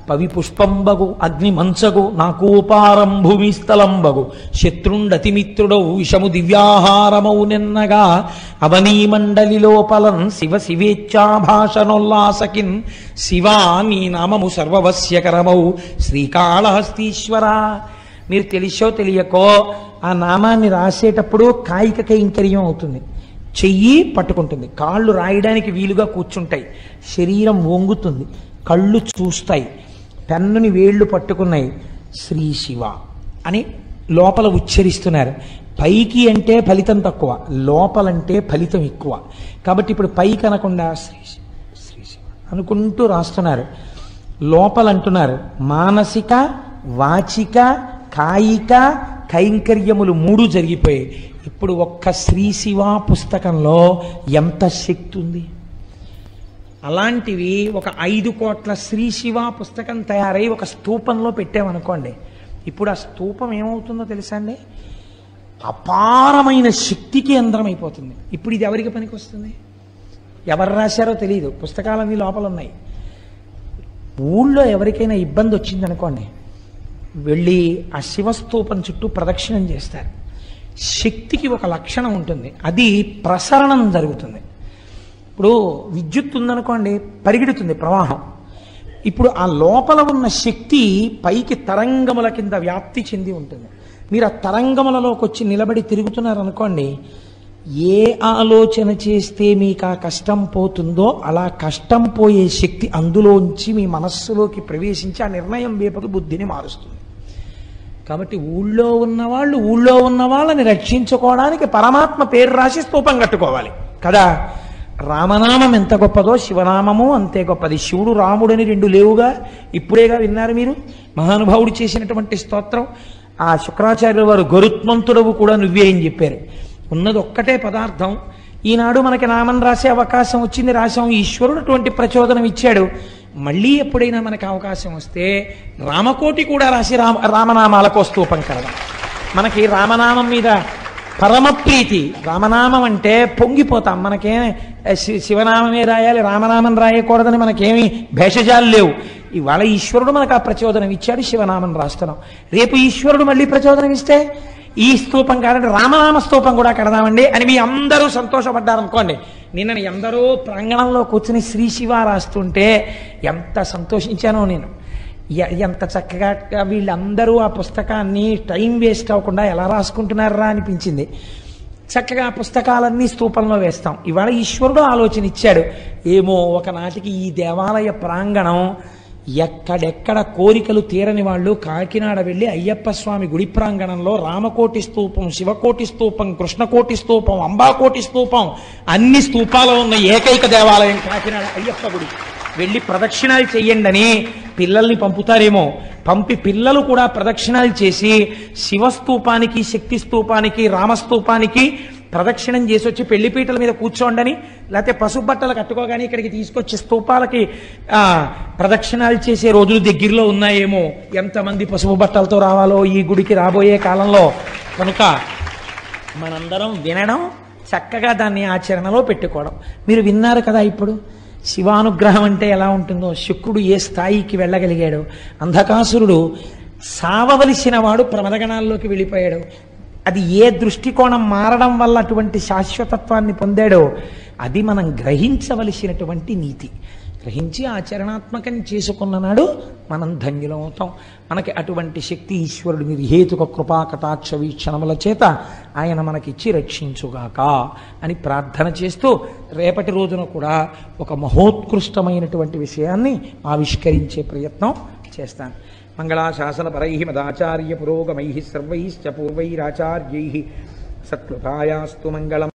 పవి పుష్పంబగు అగ్ని మంచగు నాకోపారం భూమి స్థలంబగు శత్రుండతిమిత్రుడౌ విషము దివ్యాహారమౌ నిన్నగా అవనీ మండలి లోపలన్ శివ శివేచ్ఛాభాషణోల్లాసకిన్ శివా నీ నామము సర్వవశ్యకరమౌ శ్రీకాళహస్తీశ్వర. మీరు తెలిసో తెలియకో ఆ నామాన్ని రాసేటప్పుడు కాయిక కైంకర్యం అవుతుంది. చెయ్యి పట్టుకుంటుంది, కాళ్ళు రాయడానికి వీలుగా కూర్చుంటాయి, శరీరం వంగుతుంది, కళ్ళు చూస్తాయి, పెన్నుని వేళ్ళు పట్టుకున్నాయి, శ్రీ శివ అని లోపల ఉచ్చరిస్తున్నారు. పైకి అంటే ఫలితం తక్కువ, లోపలంటే ఫలితం ఎక్కువ. కాబట్టి ఇప్పుడు పైకి అనకుండా శ్రీ శివ శ్రీ శివ అనుకుంటూ రాస్తున్నారు. లోపలంటున్నారు మానసిక వాచిక కాయిక కైంకర్యములు 3 జరిగిపోయాయి. ఇప్పుడు ఒక్క శ్రీ శివ పుస్తకంలో ఎంత శక్తి ఉంది! అలాంటివి ఒక 5 కోట్ల శ్రీ శివ పుస్తకం తయారై ఒక స్తూపంలో పెట్టామనుకోండి, ఇప్పుడు ఆ స్తూపం ఏమవుతుందో తెలుసా అండి? అపారమైన శక్తి కేంద్రం అయిపోతుంది. ఇప్పుడు ఇది ఎవరికి పనికి వస్తుంది? ఎవరు రాశారో తెలియదు, పుస్తకాలన్నీ లోపల ఉన్నాయి. ఊళ్ళో ఎవరికైనా ఇబ్బంది వచ్చిందనుకోండి, వెళ్ళి ఆ శివస్తూపం చుట్టూ ప్రదక్షిణం చేస్తారు. శక్తికి ఒక లక్షణం ఉంటుంది, అది ప్రసరణం జరుగుతుంది. ఇప్పుడు విద్యుత్ ఉందనుకోండి, పరిగెడుతుంది ప్రవాహం. ఇప్పుడు ఆ లోపల ఉన్న శక్తి పైకి తరంగముల కింద వ్యాప్తి చెంది ఉంటుంది. మీరు ఆ తరంగములలోకి వచ్చి నిలబడి తిరుగుతున్నారనుకోండి, ఏ ఆలోచన చేస్తే మీకు ఆ కష్టం పోతుందో అలా కష్టం పోయే శక్తి అందులోంచి మీ మనస్సులోకి ప్రవేశించి ఆ నిర్ణయం వేపకు బుద్ధిని మారుస్తుంది. కాబట్టి ఊళ్ళో ఉన్న వాళ్ళని రక్షించుకోవడానికి పరమాత్మ పేరు రాసి స్తూపం కట్టుకోవాలి కదా. రామనామం ఎంత గొప్పదో శివనామము అంతే గొప్పది. శివుడు రాముడని రెండు లేవుగా, ఇప్పుడేగా విన్నారు మీరు మహానుభావుడు చేసినటువంటి స్తోత్రం. ఆ శుక్రాచార్యుల వారు గరుత్మంతుడవు కూడా నువ్వే అని చెప్పారు. ఉన్నది ఒక్కటే పదార్థం. ఈనాడు మనకి నామం రాసే అవకాశం వచ్చింది, రాశాం. ఈశ్వరుడు అటువంటి ప్రచోదనం ఇచ్చాడు. మళ్ళీ ఎప్పుడైనా మనకు అవకాశం వస్తే రామకోటి కూడా రాసి రామనామాలకో స్తూపం కలదాం. మనకి రామనామం మీద పరమ ప్రీతి. రామనామం అంటే పొంగిపోతాం. మనకేం శివనామమే రాయాలి, రామనామం రాయకూడదని మనకేమీ భేషజాలు లేవు. ఇవాళ ఈశ్వరుడు మనకు ఆ ప్రచోదనం ఇచ్చాడు, శివనామం రాస్తున్నాం. రేపు ఈశ్వరుడు మళ్ళీ ప్రచోదనం ఇస్తే ఈ స్తూపం కాదండి రామనామ స్తూపం కూడా కడదామండి అని మీ అందరూ సంతోషపడ్డారనుకోండి. నిన్న ఎందరో ప్రాంగణంలో కూర్చుని శ్రీ శివ రాస్తుంటే ఎంత సంతోషించానో నేను. ఎంత చక్కగా వీళ్ళందరూ ఆ పుస్తకాన్ని టైం వేస్ట్ అవ్వకుండా ఎలా రాసుకుంటున్నారా అనిపించింది. చక్కగా ఆ పుస్తకాలన్నీ స్తూపంలో వేస్తాం. ఇవాళ ఈశ్వరుడు ఆలోచన ఇచ్చాడు. ఏమో ఒకనాటికి ఈ దేవాలయ ప్రాంగణం ఎక్కడెక్కడ కోరికలు తీరని వాళ్ళు కాకినాడ వెళ్ళి అయ్యప్ప స్వామి గుడి ప్రాంగణంలో రామకోటి స్తూపం, శివకోటి స్తూపం, కృష్ణకోటి స్తూపం, అంబాకోటి స్తూపం, అన్ని స్తూపాలు ఉన్న ఏకైక దేవాలయం కాకినాడ అయ్యప్ప గుడి. వెళ్ళి ప్రదక్షిణాలు చెయ్యండి అని పిల్లల్ని పంపుతారేమో. పంపి పిల్లలు కూడా ప్రదక్షిణాలు చేసి శివస్తూపానికి, శక్తి స్తూపానికి, రామస్తూపానికి ప్రదక్షిణం చేసి వచ్చి పెళ్లిపీటల మీద కూర్చోండని, లేకపోతే పసుపు బట్టలు కట్టుకోగానే ఇక్కడికి తీసుకొచ్చి స్తూపాలకి ప్రదక్షిణాలు చేసే రోజులు దగ్గరలో ఉన్నాయేమో. ఎంతమంది పసుపు బట్టలతో రావాలో ఈ గుడికి రాబోయే కాలంలో. కనుక మనందరం వినడం, చక్కగా దాన్ని ఆచరణలో పెట్టుకోవడం. మీరు విన్నారు కదా ఇప్పుడు శివానుగ్రహం అంటే ఎలా ఉంటుందో, శుక్రుడు ఏ స్థాయికి వెళ్ళగలిగాడు, అంధకాసురుడు సావవలసిన వాడు ప్రమదగణాల్లోకి వెళ్ళిపోయాడు. అది ఏ దృష్టికోణం మారడం వల్ల అటువంటి శాశ్వతత్వాన్ని పొందాడో అది మనం గ్రహించవలసినటువంటి నీతి. గ్రహించి ఆచరణాత్మకం చేసుకున్న నాడు మనం ధన్యులం అవుతాం. మనకి అటువంటి శక్తి ఈశ్వరుడు నిర్హేతుక కృపా కటాక్ష వీక్షణముల చేత ఆయన మనకిచ్చి రక్షించుగాక అని ప్రార్థన చేస్తూ రేపటి రోజున కూడా ఒక మహోత్కృష్టమైనటువంటి విషయాన్ని ఆవిష్కరించే ప్రయత్నం చేస్తాను. మంగళాశాసనపరై మదాచార్య పురోగమై సర్వైశ్చ పూర్వైరాచార్యై సత్కృతాయాస్తు మంగళం.